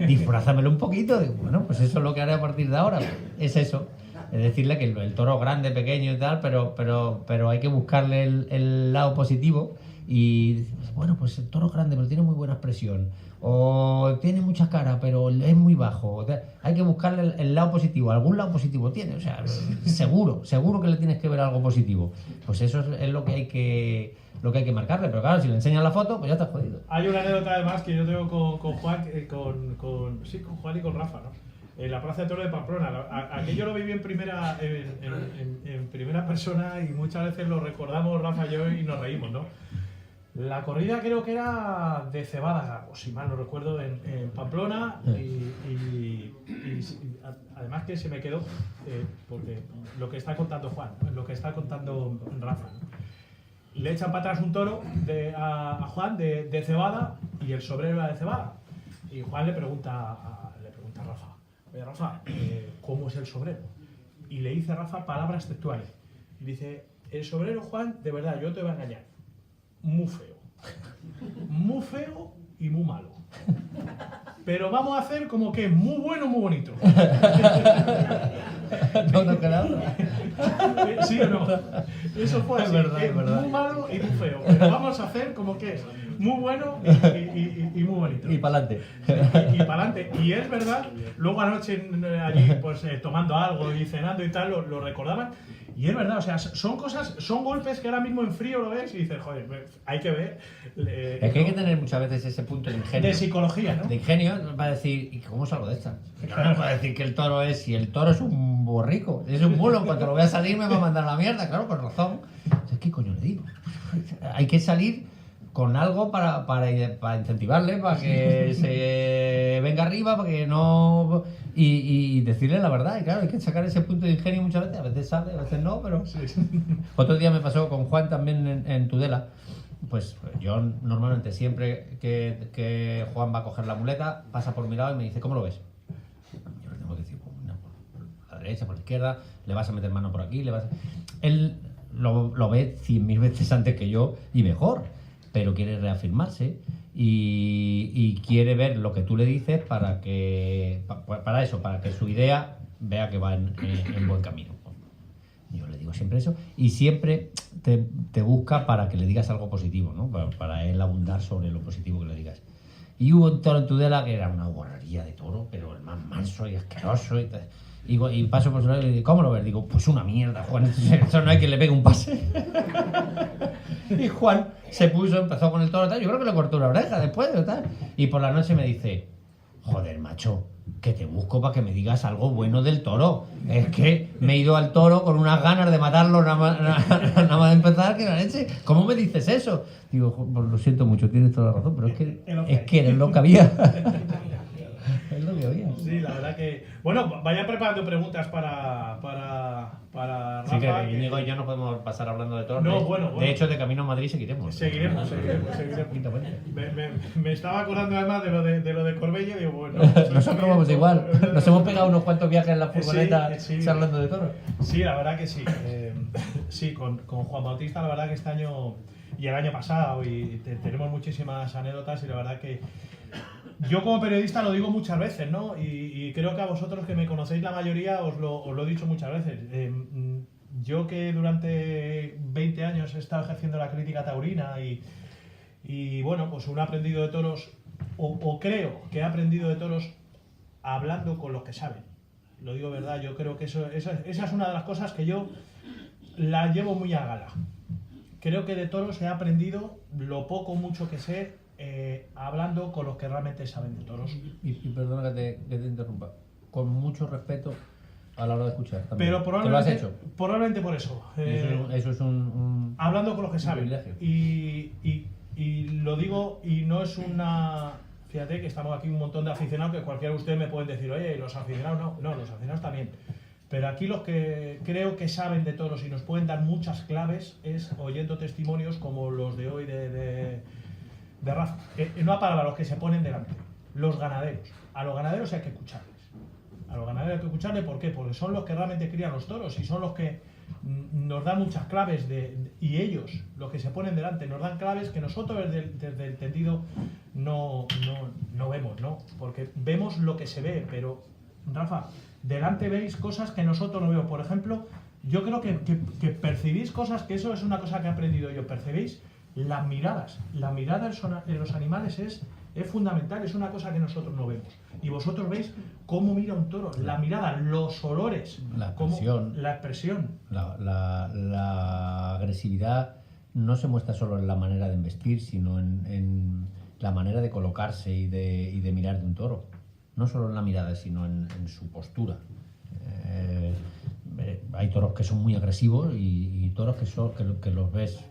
Disfrázamelo un poquito. Digo, bueno, pues eso es lo que haré a partir de ahora. Es eso. Es decirle que el toro grande, pequeño y tal, pero hay que buscarle el lado positivo. Y bueno, pues el toro es grande, pero tiene muy buena expresión. O tiene mucha cara, pero es muy bajo. O sea, hay que buscarle el lado positivo. Algún lado positivo tiene. O sea, seguro que le tienes que ver algo positivo. Pues eso es lo que hay que marcarle. Pero claro, si le enseñas la foto, pues ya estás jodido. Hay una anécdota además que yo tengo con Juan, con Juan y con Rafa, ¿no? En la Plaza de Toros de Pamplona. Aquello lo viví en primera persona y muchas veces lo recordamos Rafa y yo y nos reímos, ¿no? La corrida creo que era de Cebada, o si mal no recuerdo, en Pamplona y además que se me quedó, porque lo que está contando Juan, lo que está contando Rafa, ¿no? Le echan para atrás un toro a Juan de Cebada y el sobrero era de Cebada. Y Juan le pregunta a Rafa, oye Rafa, ¿cómo es el sobrero? Y le dice a Rafa palabras textuales. Dice, el sobrero Juan, de verdad, yo te voy a engañar. Muy feo y muy malo. Pero vamos a hacer como que muy bueno, muy bonito. No queda otra. ¿Sí o no? Eso fue así. Es verdad. Muy malo y muy feo. Pero vamos a hacer como que es muy bueno y muy bonito. Y para adelante. Y para adelante. Y es verdad, luego anoche allí pues tomando algo y cenando y tal, lo recordaban. Y es verdad, o sea, son golpes que ahora mismo en frío lo ves y dices, joder, hay que ver. Es que hay que tener muchas veces ese punto de ingenio. De psicología, ¿no? De ingenio, va a decir, ¿y cómo salgo de esta? Claro, va a decir que el toro es, si el toro es un borrico, es un mulo, en cuanto lo vea salir me va a mandar a la mierda, claro, con razón. Entonces, ¿qué coño le digo? Hay que salir con algo para incentivarle, para que se venga arriba, para que no... Y decirle la verdad, y claro, hay que sacar ese punto de ingenio muchas veces sale, a veces no, pero... Sí. Otro día me pasó con Juan también en Tudela. Pues yo normalmente siempre que Juan va a coger la muleta, pasa por mi lado y me dice, ¿cómo lo ves? Yo le tengo que decir, pues, por la derecha, por la izquierda, le vas a meter mano por aquí, Él lo ve 100.000 veces antes que yo y mejor, pero quiere reafirmarse y quiere ver lo que tú le dices para que su idea vea que va en buen camino. Yo le digo siempre eso y siempre te busca para que le digas algo positivo, ¿no? Para él abundar sobre lo positivo que le digas. Y hubo un toro en Tudela que era una guarrería de toro, pero el más manso y asqueroso y tal. Y paso por su lado y le digo, ¿cómo lo ves? Digo, pues una mierda, Juan, eso no hay quien le pegue un pase. Y Juan se puso, empezó con el toro, tal. Yo creo que le cortó una oreja después, tal. Y por la noche me dice, joder, macho, que te busco para que me digas algo bueno del toro. Es que me he ido al toro con unas ganas de matarlo nada más de empezar, que la leche. ¿Cómo me dices eso? Digo, pues lo siento mucho, tienes toda la razón, pero es que eres lo que había. Es lo que había. Sí, la verdad que... Bueno, vayan preparando preguntas para Rafa. Sí, que Íñigo y yo no podemos pasar hablando de toros. No, bueno. De hecho, de camino a Madrid seguiremos. Seguiremos. Me estaba acordando además de lo de Corbella y digo, bueno... Nosotros vamos igual. Nos hemos pegado unos cuantos viajes en la furgoneta charlando de toros. Sí, la verdad que sí. Sí, con Juan Bautista, la verdad que este año y el año pasado y tenemos muchísimas anécdotas y la verdad que... Yo como periodista lo digo muchas veces, ¿no? Y creo que a vosotros que me conocéis la mayoría os lo he dicho muchas veces. Yo que durante 20 años he estado ejerciendo la crítica taurina y bueno, pues uno ha aprendido de toros, o creo que he aprendido de toros hablando con los que saben. Lo digo verdad, yo creo que esa es una de las cosas que yo la llevo muy a gala. Creo que de toros he aprendido lo poco o mucho que sé hablando con los que realmente saben de toros. Y perdona que te interrumpa, con mucho respeto a la hora de escuchar también. Pero probablemente, ¿Te lo has hecho? Probablemente por eso. Eso es un hablando con los que saben. privilegio. Y lo digo, y no es una... Fíjate que estamos aquí un montón de aficionados que cualquiera de ustedes me pueden decir, oye, los aficionados no, los aficionados también. Pero aquí los que creo que saben de toros y nos pueden dar muchas claves es oyendo testimonios como los de hoy de Rafa. Una palabra, los que se ponen delante. Los ganaderos. A los ganaderos hay que escucharles. A los ganaderos hay que escucharles, ¿por qué? Porque son los que realmente crían los toros y son los que nos dan muchas claves y ellos, los que se ponen delante, nos dan claves que nosotros desde el tendido no vemos, ¿no? Porque vemos lo que se ve, pero, Rafa, delante veis cosas que nosotros no vemos. Por ejemplo, yo creo que percibís cosas, que eso es una cosa que he aprendido yo, percibís las miradas. La mirada en los animales es fundamental, es una cosa que nosotros no vemos. Y vosotros veis cómo mira un toro, la mirada, los olores, la expresión. La expresión. La agresividad no se muestra solo en la manera de embestir, sino en la manera de colocarse y de mirar de un toro. No solo en la mirada, sino en su postura. Hay toros que son muy agresivos y toros que los ves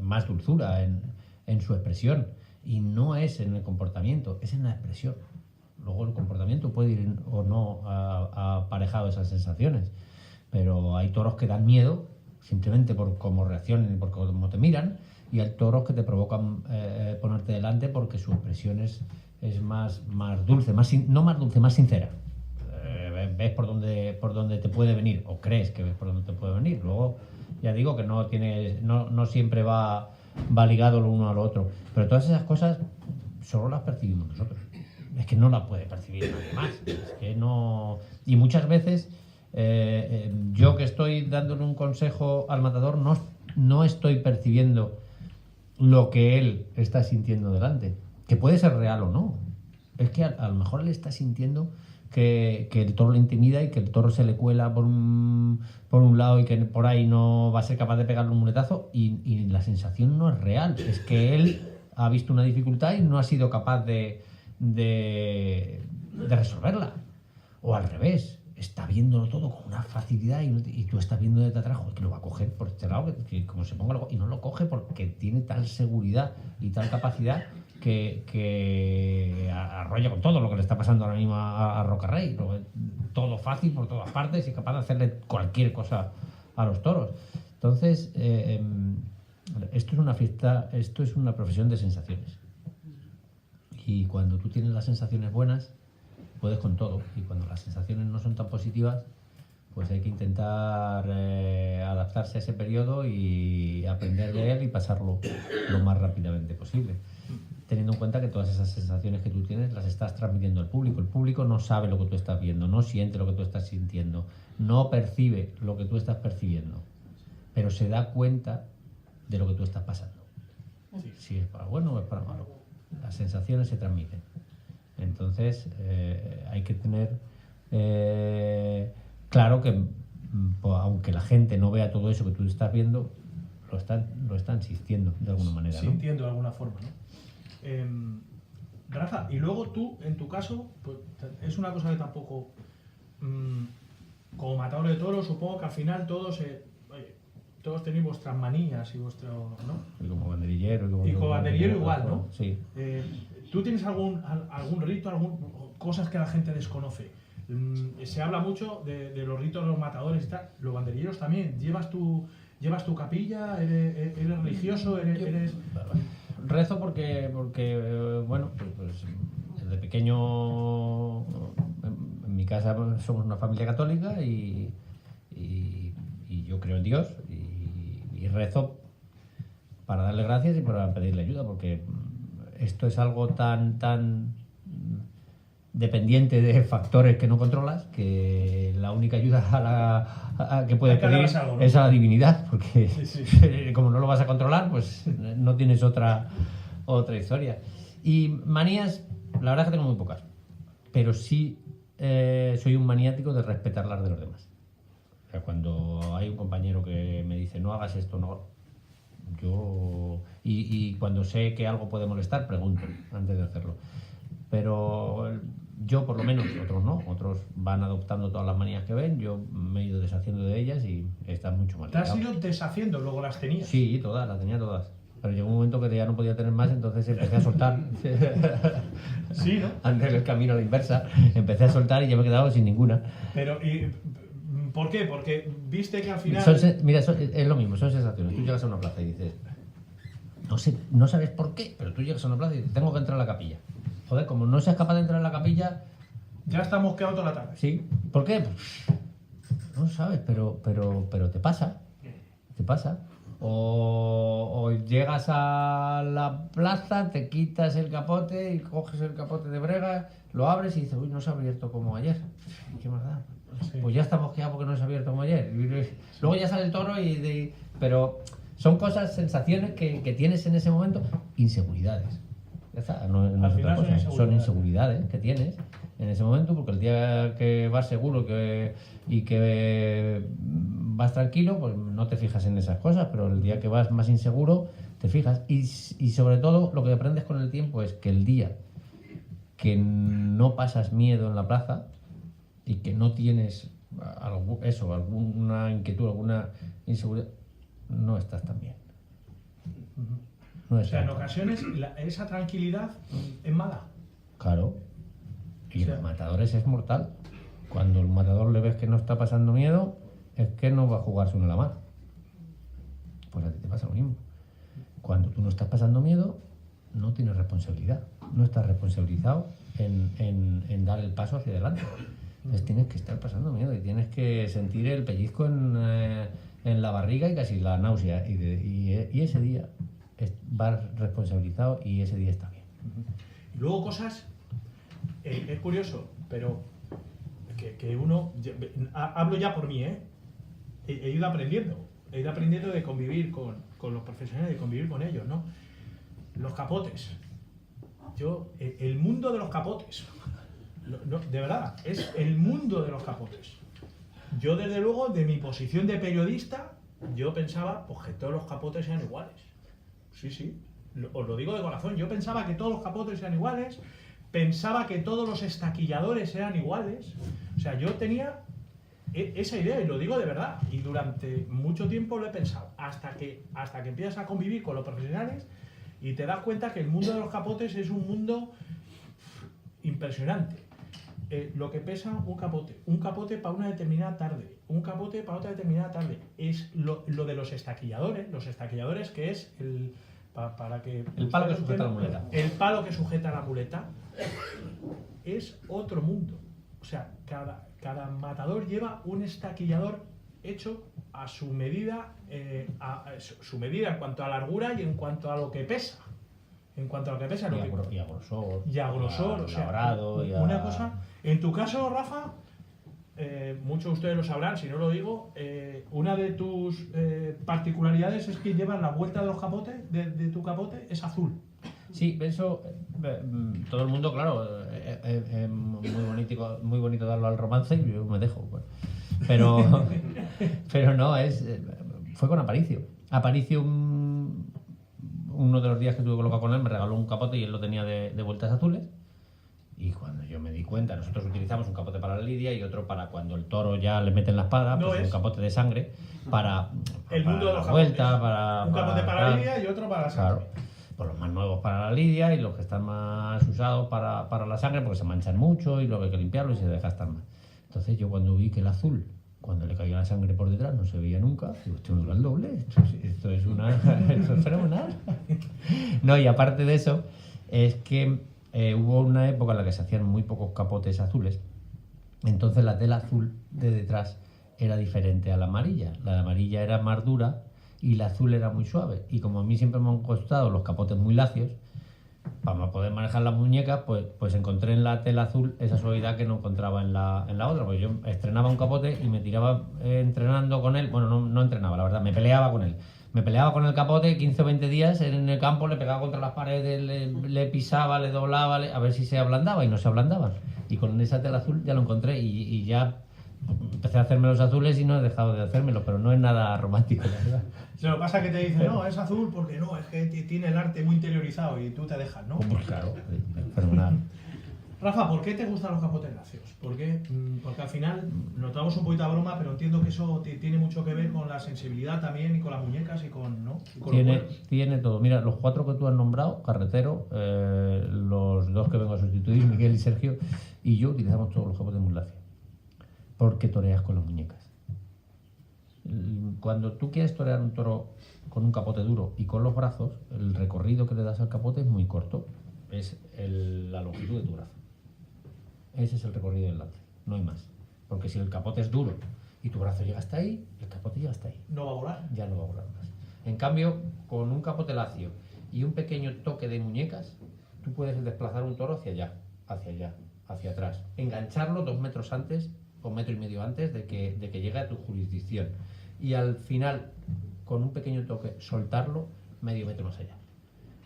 más dulzura en su expresión. Y no es en el comportamiento, es en la expresión. Luego el comportamiento puede ir o no aparejado a esas sensaciones. Pero hay toros que dan miedo simplemente por cómo reaccionan y por cómo te miran. Y hay toros que te provocan ponerte delante porque su expresión es más dulce, más sincera. Ves por dónde te puede venir, o crees que ves por dónde te puede venir. Luego, ya digo que no siempre va ligado lo uno a lo otro. Pero todas esas cosas solo las percibimos nosotros. Es que no las puede percibir nadie más. Es que no... Y muchas veces, yo que estoy dándole un consejo al matador, no estoy percibiendo lo que él está sintiendo delante. Que puede ser real o no. Es que a lo mejor él está sintiendo que el toro le intimida y que el toro se le cuela por un lado y que por ahí no va a ser capaz de pegarle un muletazo y la sensación no es real. Es que él ha visto una dificultad y no ha sido capaz de resolverla. O al revés, está viéndolo todo con una facilidad y tú estás viendo desde atrás que lo va a coger por este lado, que como se ponga y no lo coge porque tiene tal seguridad y tal capacidad que arrolla con todo lo que le está pasando ahora mismo a Rocarrey. Todo fácil por todas partes y es capaz de hacerle cualquier cosa a los toros. Entonces, esto es una fiesta, esto es una profesión de sensaciones. Y cuando tú tienes las sensaciones buenas, puedes con todo. Y cuando las sensaciones no son tan positivas, pues hay que intentar adaptarse a ese periodo y aprender de él y pasarlo lo más rápidamente posible. Teniendo en cuenta que todas esas sensaciones que tú tienes las estás transmitiendo al público. El público no sabe lo que tú estás viendo, no siente lo que tú estás sintiendo, no percibe lo que tú estás percibiendo, pero se da cuenta de lo que tú estás pasando. Si es para bueno o es para malo. Las sensaciones se transmiten. Entonces hay que tener claro que aunque la gente no vea todo eso que tú estás viendo, lo están sintiendo de alguna manera, ¿no? Sintiendo de alguna forma, ¿no? Rafa, y luego tú, en tu caso, pues, es una cosa que tampoco, como matador de toros, supongo que al final todos tenéis vuestras manías y vuestro, ¿no? Y como banderillero. Y como banderillero igual, ¿no? Sí. ¿Tú tienes algún rito, cosas que la gente desconoce? Se habla mucho de los ritos de los matadores y tal. Los banderilleros también. ¿Llevas tu capilla? ¿Eres religioso? ¿Eres...? Rezo porque bueno, pues desde pequeño en mi casa somos una familia católica y yo creo en Dios y rezo para darle gracias y para pedirle ayuda, porque esto es algo tan dependiente de factores que no controlas, que la única ayuda que puedes pedir es a la divinidad, porque como no lo vas a controlar, pues no tienes otra historia. Y manías, la verdad es que tengo muy pocas, pero sí soy un maniático de respetar las de los demás. O sea, cuando hay un compañero que me dice no hagas esto, no, yo y cuando sé que algo puede molestar, pregunto antes de hacerlo. Pero yo por lo menos, otros no, otros van adoptando todas las manías que ven, yo me he ido deshaciendo de ellas y están mucho más. ¿Te has ido deshaciendo? ¿Luego las tenías? Sí, todas, las tenía todas. Pero llegó un momento que ya no podía tener más, entonces empecé a soltar. Sí, ¿no? Antes del camino a la inversa, empecé a soltar y ya me he quedado sin ninguna. Pero ¿Por qué? Porque viste que al final... Mira, es lo mismo, son sensaciones. Tú llegas a una plaza y dices, no sé, no sabes por qué, pero tú llegas a una plaza y dices, tengo que entrar a la capilla. Joder, como no seas capaz de entrar a la capilla... Ya está mosqueado toda la tarde. Sí, ¿por qué? Pues, no sabes, pero te pasa. Te pasa. O llegas a la plaza, te quitas el capote y coges el capote de brega, lo abres y dices, uy, no se ha abierto como ayer. ¿Qué más da? Sí. Pues ya está mosqueado porque no se ha abierto como ayer. Luego ya sale el toro pero son cosas, sensaciones que tienes en ese momento, inseguridades. Ya está, no es Al otra final cosa. son Son inseguridades que tienes en ese momento, porque el día que vas seguro y que vas tranquilo, pues no te fijas en esas cosas, pero el día que vas más inseguro, te fijas. Y sobre todo, lo que aprendes con el tiempo es que el día que no pasas miedo en la plaza y que no tienes alguna inquietud, alguna inseguridad, no estás tan bien. No O sea, en estás tan ocasiones esa tranquilidad es mala. Claro. Y O sea, los matadores es mortal. Cuando el matador le ves que no está pasando miedo, es que no va a jugarse uno a la mar. Pues a ti te pasa lo mismo. Cuando tú no estás pasando miedo, no tienes responsabilidad. No estás responsabilizado en dar el paso hacia adelante. Entonces tienes que estar pasando miedo y tienes que sentir el pellizco en la barriga y casi la náusea. Y ese día vas responsabilizado y ese día está bien. Y luego cosas, es curioso, pero que uno, hablo ya por mí, he ido aprendiendo de convivir con los profesionales, de convivir con ellos, ¿no? Los capotes. El mundo de los capotes, de verdad, es el mundo de los capotes. Yo, desde luego, de mi posición de periodista, yo pensaba pues, que todos los capotes eran iguales. Sí, os lo digo de corazón, yo pensaba que todos los capotes eran iguales, pensaba que todos los estaquilladores eran iguales, o sea, yo tenía esa idea y lo digo de verdad, y durante mucho tiempo lo he pensado, hasta que empiezas a convivir con los profesionales y te das cuenta que el mundo de los capotes es un mundo impresionante. Lo que pesa un capote para una determinada tarde, un capote para otra determinada tarde, es lo de los estaquilladores que es el palo que sujeta la muleta. El palo que sujeta la muleta es otro mundo. O sea, cada matador lleva un estaquillador hecho a su medida, su medida en cuanto a largura y en cuanto a lo que pesa. En cuanto a lo que pesa, y a grosor. Y a grosor, o sea, labrado, una cosa. En tu caso, Rafa, muchos de ustedes lo sabrán, si no lo digo, una de tus particularidades es que llevas la vuelta de los capotes, de tu capote, es azul. Sí, eso todo el mundo, claro, es muy bonito darlo al romance y yo me dejo. Pues. Pero no, fue con Aparicio. Aparicio, uno de los días que tuve colocado con él, me regaló un capote y él lo tenía de vueltas azules. Y cuando yo me di cuenta, nosotros utilizamos un capote para la lidia y otro para cuando el toro ya le mete en la espada, pues un capote de sangre para el mundo de los vuelta, un capote para la lidia y otro para la sangre. Claro, pues los más nuevos para la lidia y los que están más usados para la sangre porque se manchan mucho y luego hay que limpiarlo y se deja estar más. Entonces yo cuando vi que el azul, cuando le caía la sangre por detrás, no se veía nunca, digo, esto no era el doble, esto es fenomenal. No, y aparte de eso, es que hubo una época en la que se hacían muy pocos capotes azules, entonces la tela azul de detrás era diferente a la amarilla. La de amarilla era más dura y la azul era muy suave. Y como a mí siempre me han costado los capotes muy lacios, para poder manejar las muñecas, pues encontré en la tela azul esa suavidad que no encontraba en la otra. Pues yo estrenaba un capote y me tiraba entrenando con él. Bueno, no entrenaba, la verdad, me peleaba con él. Me peleaba con el capote 15 o 20 días en el campo, le pegaba contra las paredes, le pisaba, le doblaba, a ver si se ablandaba y no se ablandaban. Y con esa tela azul ya lo encontré y ya empecé a hacerme los azules y no he dejado de hacérmelos, pero no es nada romántico, la verdad. Lo que pasa es que te dicen, no, es azul porque no, es que tiene el arte muy interiorizado y tú te dejas, ¿no? Pues claro, fenomenal. Rafa, ¿por qué te gustan los capotes lacios? Porque al final notamos un poquito de broma, pero entiendo que eso tiene mucho que ver con la sensibilidad también y con las muñecas y con, ¿no? Y con tiene todo. Mira, los 4 que tú has nombrado, Carretero, los 2 que vengo a sustituir, Miguel y Sergio, y yo utilizamos todos los capotes muy lacios. Porque toreas con las muñecas. Cuando tú quieres torear un toro con un capote duro y con los brazos, el recorrido que le das al capote es muy corto. Es la longitud de tu brazo. Ese es el recorrido del lance, no hay más. Porque si el capote es duro y tu brazo llega hasta ahí, el capote llega hasta ahí. No va a volar. Ya no va a volar más. En cambio, con un capote lacio y un pequeño toque de muñecas, tú puedes desplazar un toro hacia allá, hacia atrás. Engancharlo 2 metros antes o 1,5 metros antes de que llegue a tu jurisdicción. Y al final, con un pequeño toque, soltarlo 0,5 metro más allá.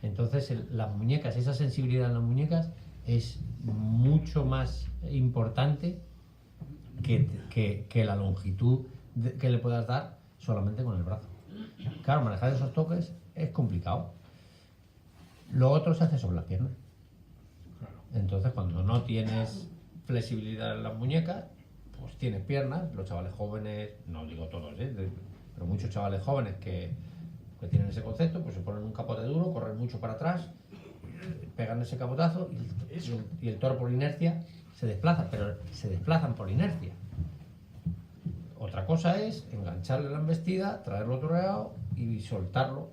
Entonces, las muñecas, esa sensibilidad en las muñecas es mucho más importante que la longitud que le puedas dar solamente con el brazo. Claro, manejar esos toques es complicado. Lo otro se hace sobre las piernas. Entonces, cuando no tienes flexibilidad en las muñecas, pues tienes piernas. Los chavales jóvenes, no digo todos, pero muchos chavales jóvenes que tienen ese concepto, pues se ponen un capote duro, corren mucho para atrás, pegan ese capotazo y el toro por inercia se desplaza, pero se desplazan por inercia. Otra cosa es engancharle la embestida, traerlo toreado y soltarlo.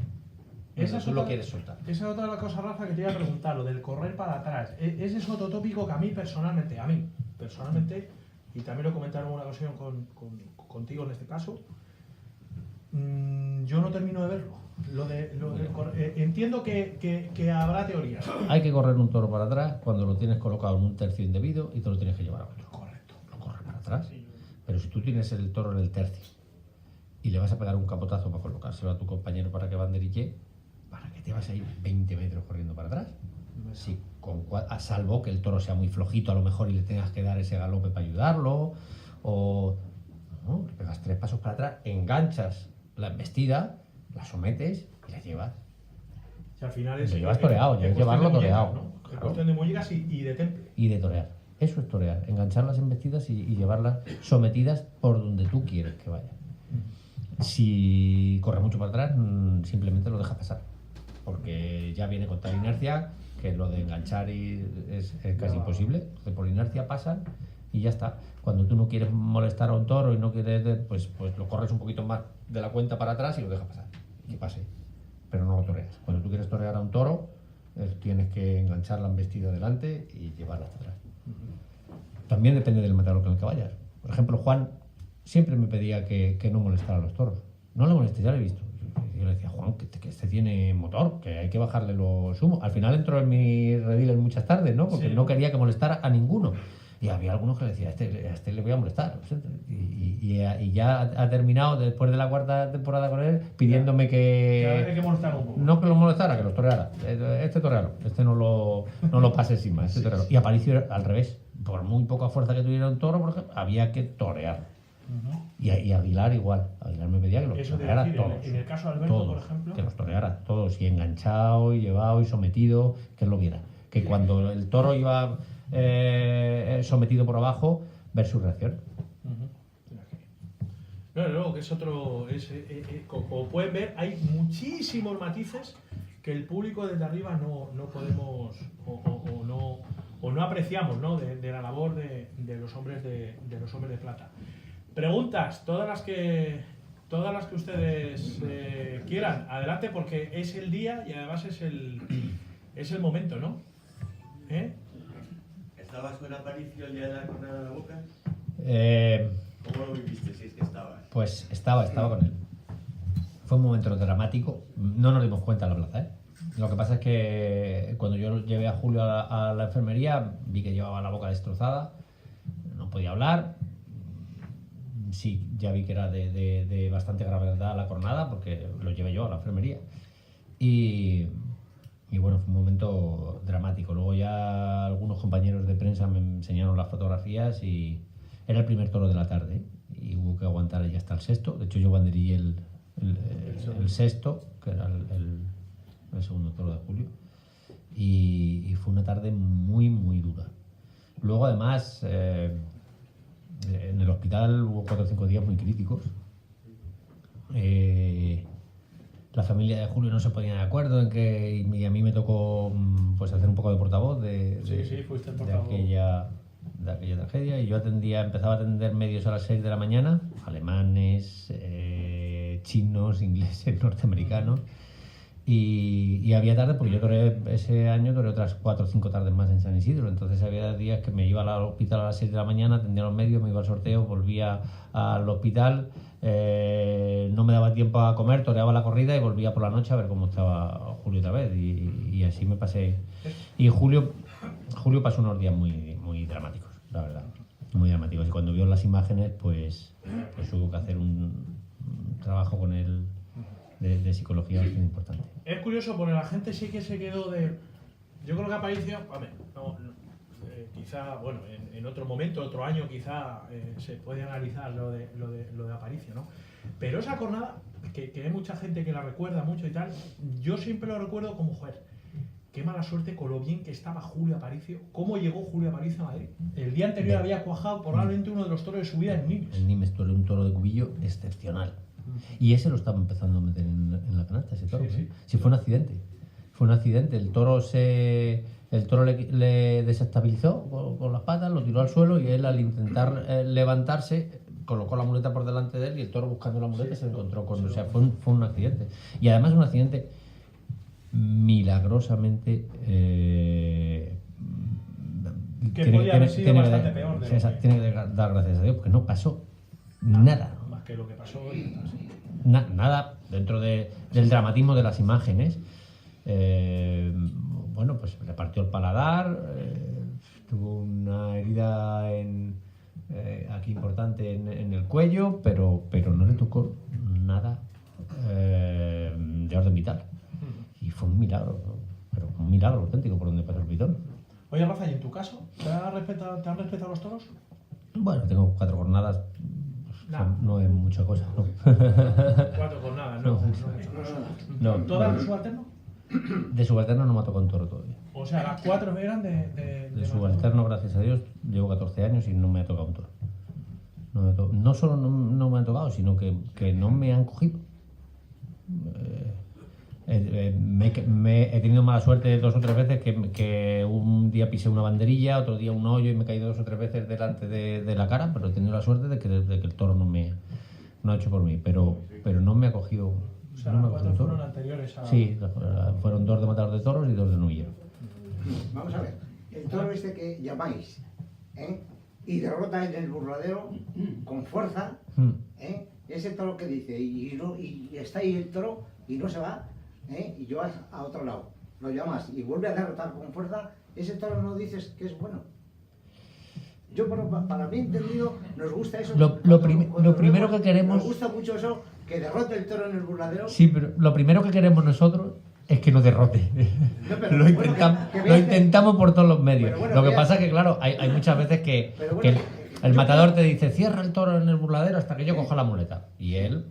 Esa tú lo quieres soltar. Esa es otra cosa, Rafa, que te iba a preguntar, lo del correr para atrás. Ese es otro tópico que a mí personalmente, y también lo comentaron en una ocasión contigo en este caso, yo no termino de verlo. Entiendo que habrá teorías. Hay que correr un toro para atrás cuando lo tienes colocado en un tercio indebido y te lo tienes que llevar a otro. Correcto. Lo corres para atrás. Pero si tú tienes el toro en el tercio y le vas a pegar un capotazo para colocárselo a tu compañero para que banderille, ¿para qué te vas a ir 20 metros corriendo para atrás? Sí, a salvo que el toro sea muy flojito a lo mejor y le tengas que dar ese galope para ayudarlo, o no, le pegas 3 pasos para atrás, enganchas la embestida, la sometes y la llevas. O sea, al final es, lo llevas toreado, ya hay que llevarlo toreado. ¿no? Claro. Es cuestión de muñecas y de temple. Y de torear. Eso es torear, enganchar las embestidas y llevarlas sometidas por donde tú quieres que vaya. Si corre mucho para atrás, simplemente lo dejas pasar, porque ya viene con tal inercia que lo de enganchar es casi imposible. Entonces, por inercia pasan y ya está. Cuando tú no quieres molestar a un toro y no quieres, pues lo corres un poquito más de la cuenta para atrás y lo dejas pasar, que pase, pero no lo toreas. Cuando tú quieres torear a un toro, tienes que enganchar la embestida delante y llevarla hasta atrás. También depende del matador con el que vayas. Por ejemplo, Juan siempre me pedía que no molestara a los toros. No le molestes, ya lo he visto. Yo le decía, Juan, que este tiene motor, que hay que bajarle los humos. Al final entró en mi redil en muchas tardes, ¿no? Porque no quería que molestara a ninguno. Y había algunos que le decía, a este le voy a molestar. Y ya ha terminado, después de la 4ª temporada con él, pidiéndome que hay que molestar un poco. No que lo molestara, que los toreara. Este torealo, este no lo pase encima, este torealo. Y Aparicio al revés. Por muy poca fuerza que tuviera un toro, por ejemplo, había que torear. Y Aguilar igual. Aguilar me pedía que los toreara todos. En el caso de Alberto, todos, por ejemplo. que los toreara todos, y enganchado, y llevado, y sometido, que él lo viera. Que cuando el toro iba sometido por abajo, ver su reacción. No, que es otro. Como pueden ver, hay muchísimos matices que el público desde arriba no podemos o no apreciamos, ¿no? De la labor de los hombres de plata. Preguntas, todas las que ustedes quieran, adelante, porque es el día y además es el momento, ¿no? ¿Estabas con Aparicio el día de la cornada de la boca? ¿Cómo lo viviste, si es que estabas? Pues estaba con él. Fue un momento dramático. No nos dimos cuenta en la plaza, ¿eh? Lo que pasa es que cuando yo llevé a Julio a la enfermería, vi que llevaba la boca destrozada, no podía hablar. Sí, ya vi que era de bastante gravedad la cornada, porque lo llevé yo a la enfermería. Y bueno, fue un momento dramático. Luego ya algunos compañeros de prensa me enseñaron las fotografías y era el primer toro de la tarde y hubo que aguantar ya hasta el sexto. De hecho, yo banderillé el sexto, que era el segundo toro de Julio, y fue una tarde muy, muy dura. Luego, además, en el hospital hubo 4 o 5 días muy críticos. La familia de Julio no se ponía de acuerdo en que, y a mí me tocó pues hacer un poco de portavoz de fuiste el portavoz. de aquella tragedia, y yo empezaba a atender medios a las 6 de la mañana, alemanes, chinos, ingleses, norteamericanos, y había tarde, porque yo ese año toré otras 4 o 5 tardes más en San Isidro, entonces había días que me iba al hospital a las 6 de la mañana, atendía los medios, me iba al sorteo, volvía al hospital, no me daba tiempo a comer, toreaba la corrida y volvía por la noche a ver cómo estaba Julio otra vez, y así me pasé. Y Julio pasó unos días muy dramáticos, la verdad, muy dramáticos, y cuando vio las imágenes pues hubo que hacer un trabajo con él de psicología bastante importante. Es curioso porque la gente sí que se quedó de... Yo creo que Aparicio, quizá, bueno, en otro momento, otro año quizá se puede analizar lo de Aparicio, ¿no? Pero esa jornada, que hay mucha gente que la recuerda mucho y tal, yo siempre lo recuerdo como, joder, qué mala suerte con lo bien que estaba Julio Aparicio, cómo llegó Julio Aparicio a Madrid. El día anterior había cuajado probablemente uno de los toros de su vida en Nimes. El Nimes era un toro de cubillo excepcional. Y ese lo estaba empezando a meter en la canasta, ese toro. Sí. Sí, fue un accidente. Fue un accidente. El toro le desestabilizó con las patas, lo tiró al suelo, y él, al intentar levantarse, colocó la muleta por delante de él, y el toro, buscando la muleta, se encontró con... O sea, fue un accidente. Y además un accidente milagrosamente... que podía haber sido bastante peor. Tiene que dar gracias a Dios, porque no pasó nada. Más que lo que pasó hoy. Nada dentro del dramatismo de las imágenes. Bueno, pues le partió el paladar, tuvo una herida aquí importante en el cuello, pero no le tocó nada de orden vital. Y fue un milagro, ¿no? Pero un milagro auténtico por donde pasó el pitón. Oye, Rafa, ¿y en tu caso? ¿Te han respetado los toros? Bueno, tengo 4 jornadas. No es mucha cosa, ¿no? 4 jornadas, no. ¿Todas de subalterno? De subalterno no me ha tocado un toro todavía. O sea, las 4 eran de subalterno, gracias a Dios, llevo 14 años y no me ha tocado un toro. No solo no me han tocado, sino que no me han cogido. He tenido mala suerte 2 o 3 veces que un día pisé una banderilla, otro día un hoyo, y me he caído 2 o 3 veces delante de la cara, pero he tenido la suerte de que el toro no ha hecho por mí, pero no me ha cogido. O sea, no me las 4 fueron anteriores a... Sí, fueron 2 de matador de toros y 2 de novillero. Vamos a ver, el toro este que llamáis, y derrota en el burladero con fuerza, ese toro que dice, y está ahí el toro y no se va, y yo a otro lado, lo llamas y vuelve a derrotar con fuerza, ese toro no dices que es bueno. Yo, para mí entendido, nos gusta eso. Lo primero que queremos... Nos gusta mucho eso, que derrote el toro en el burladero. Sí, pero lo primero que queremos nosotros es que nos derrote. No, pero, lo intentamos por todos los medios. Bueno, lo que pasa es que, claro, hay muchas veces que el matador te dice, cierra el toro en el burladero hasta que yo coja la muleta. Y él,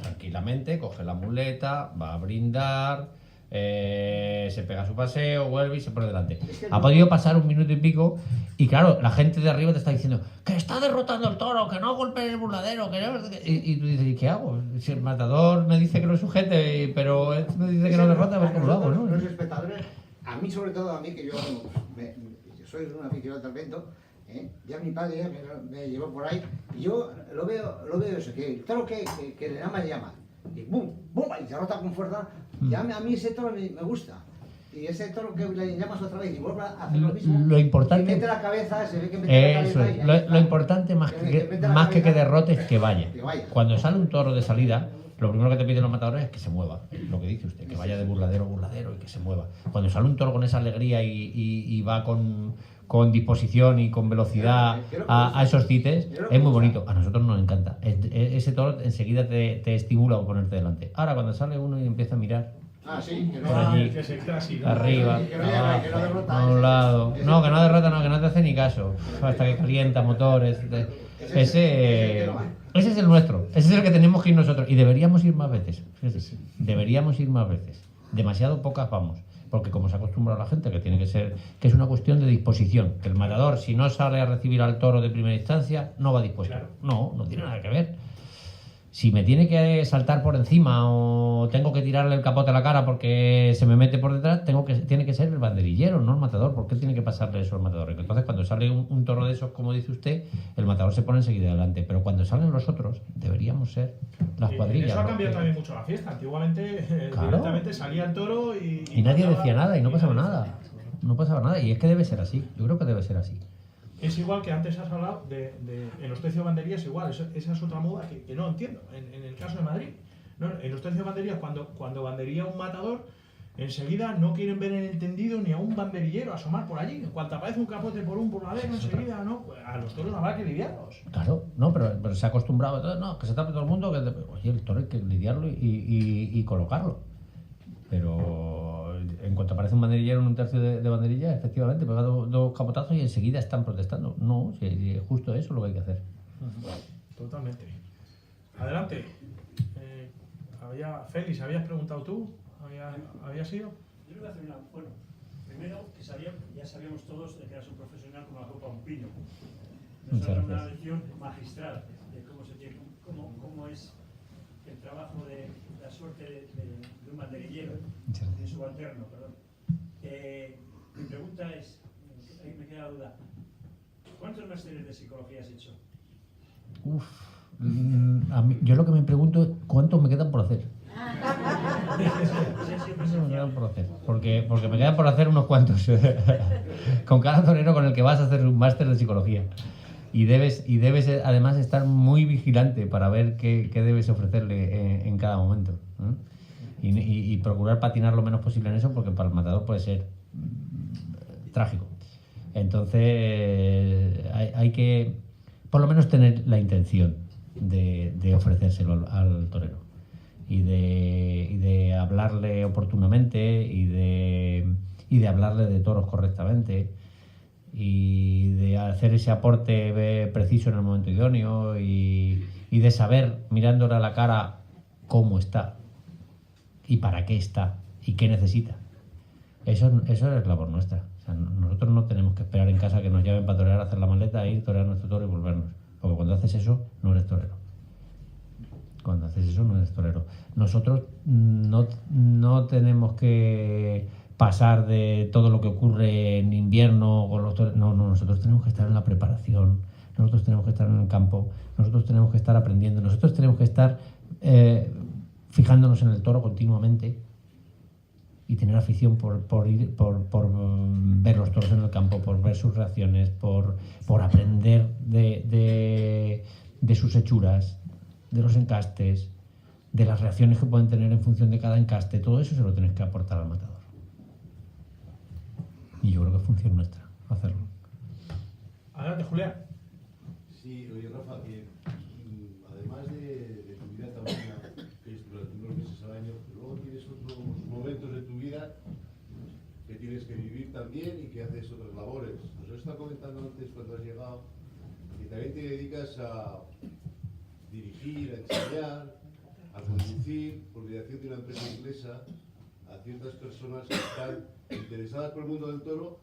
tranquilamente, coge la muleta, va a brindar, se pega su paseo, vuelve y se pone delante. Ha podido pasar 1 minuto y pico, y claro, la gente de arriba te está diciendo que está derrotando el toro, que no golpee el burladero, que no... y tú dices, ¿y qué hago? Si el matador me dice que lo sujete, pero él me dice que no derrota, pues ¿cómo lo hago? ¿No? Los espectadores, a mí sobre todo, a mí que yo soy un aficionado al talento, ya mi padre me llevó por ahí, y yo lo veo eso, que el toro que le llama, y ¡bum! Y derrota con fuerza. Ya a mí ese toro me gusta. Y ese toro que le llamas otra vez y vuelve a hacer lo mismo. Lo importante, y mete la cabeza, se ve que mete la cabeza. Eso es. Lo importante más que derrote es que vaya. Cuando sale un toro de salida, lo primero que te piden los matadores es que se mueva. Lo que dice usted, que vaya de burladero a burladero y que se mueva. Cuando sale un toro con esa alegría y va con disposición y con velocidad a esos cites, es muy bonito. A nosotros nos encanta. Ese toro enseguida te estimula a ponerte delante. Ahora, cuando sale uno y empieza a mirar que por allí, que se queda así, ¿no? arriba, abajo, a un lado, que no derrota, que no te hace ni caso, hasta que calienta motores. Ese es el nuestro, ese es el que tenemos que ir nosotros, y deberíamos ir más veces. Deberíamos ir más veces. Demasiado pocas vamos. Porque como se acostumbra a la gente, que es una cuestión de disposición, que el matador, si no sale a recibir al toro de primera instancia, no va dispuesto. Claro. No tiene nada que ver. Si me tiene que saltar por encima o tengo que tirarle el capote a la cara porque se me mete por detrás, tiene que ser el banderillero, no el matador. ¿Por qué tiene que pasarle eso al matador? Entonces, cuando sale un toro de esos, como dice usted, el matador se pone enseguida adelante. Pero cuando salen los otros, deberíamos ser las cuadrillas. Eso ha ¿no? cambiado también mucho la fiesta. Antiguamente, Claro. directamente salía el toro y nadie mandaba, decía nada y no pasaba nadie nada. decía No pasaba nada. Y es que debe ser así. Yo creo que debe ser así. Es igual que antes has hablado en los tercios de banderías, igual, esa es otra moda que no entiendo. En el caso de Madrid, ¿no? En los tercios de banderías, cuando bandería un matador, enseguida no quieren ver el entendido ni a un banderillero asomar por allí. En cuanto aparece un capote por un burladero, enseguida, ¿no? Pues a los toros habrá que lidiarlos. Claro, no, pero se ha acostumbrado, no, que se tape todo el mundo, oye, el toro hay que lidiarlo y colocarlo. Pero en cuanto aparece un banderillero en un tercio de banderilla, efectivamente, pega dos capotazos y enseguida están protestando. No, si justo eso es lo que hay que hacer. Totalmente. Adelante. Félix, ¿habías preguntado tú? ¿Habías ido? Yo le voy a hacer una. Bueno, primero, que ya sabíamos todos de que eras un profesional como la copa un pino. Nos ha dado una lección magistral de cómo es el trabajo de la suerte de un banderillero, de subalterno, perdón. Mi pregunta es, ahí me queda la duda, ¿cuántos másteres de psicología has hecho? Yo lo que me pregunto es cuántos me quedan por hacer. Porque me quedan por hacer unos cuantos. Con cada torero con el que vas a hacer un máster de psicología. Y debes además estar muy vigilante para ver qué debes ofrecerle en cada momento, ¿no? Y procurar patinar lo menos posible en eso, porque para el matador puede ser trágico. Entonces hay que por lo menos tener la intención de ofrecérselo al torero y de hablarle oportunamente y de hablarle de toros correctamente y de hacer ese aporte preciso en el momento idóneo y de saber, mirándole a la cara, cómo está y para qué está y qué necesita. Eso es labor nuestra. O sea, nosotros no tenemos que esperar en casa que nos llamen para torear, hacer la maleta, ir, torear nuestro toro y volvernos. Porque cuando haces eso, no eres torero. Cuando haces eso, no eres torero. Nosotros no tenemos que pasar de todo lo que ocurre en invierno con los toreros. No, nosotros tenemos que estar en la preparación, nosotros tenemos que estar en el campo, nosotros tenemos que estar aprendiendo, nosotros tenemos que estar fijándonos en el toro continuamente y tener afición por ver los toros en el campo, por ver sus reacciones, por aprender de sus hechuras, de los encastes, de las reacciones que pueden tener en función de cada encaste. Todo eso se lo tienes que aportar al matador. Y yo creo que es función nuestra hacerlo. Adelante, Julián. Sí, oye, Rafa, que además de tu vida tan buena, que es durante unos meses al año, luego tienes otros momentos de tu vida que tienes que vivir también y que haces otras labores. Nos lo estaba comentando antes cuando has llegado, que también te dedicas a dirigir, a enseñar, a conducir, por mediación de una empresa inglesa, a ciertas personas que están interesadas por el mundo del toro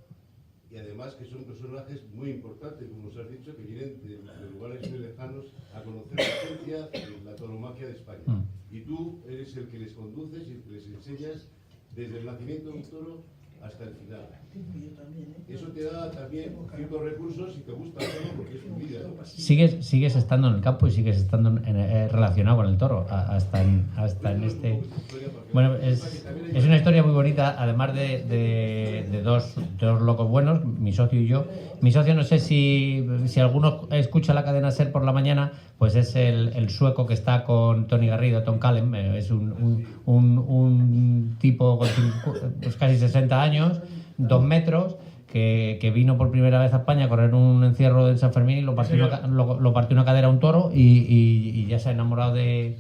y además que son personajes muy importantes, como os has dicho, que vienen de lugares muy lejanos a conocer la esencia de la tauromaquia de España. Y tú eres el que les conduces y el que les enseñas desde el nacimiento de un toro hasta el final. Eso te da también ciertos recursos y te gusta hacerlo porque es tu vida. Sigues estando en el campo y sigues estando relacionado con el toro hasta en este. Bueno, es una historia muy bonita, además de dos locos buenos, mi socio y yo. Mi socio, no sé si alguno escucha la cadena SER por la mañana, pues es el sueco que está con Tony Garrido, Tom Callum. Es un tipo con pues casi 60 años, 2 metros, que vino por primera vez a España a correr un encierro de San Fermín y lo partió una cadera a un toro y ya se ha enamorado de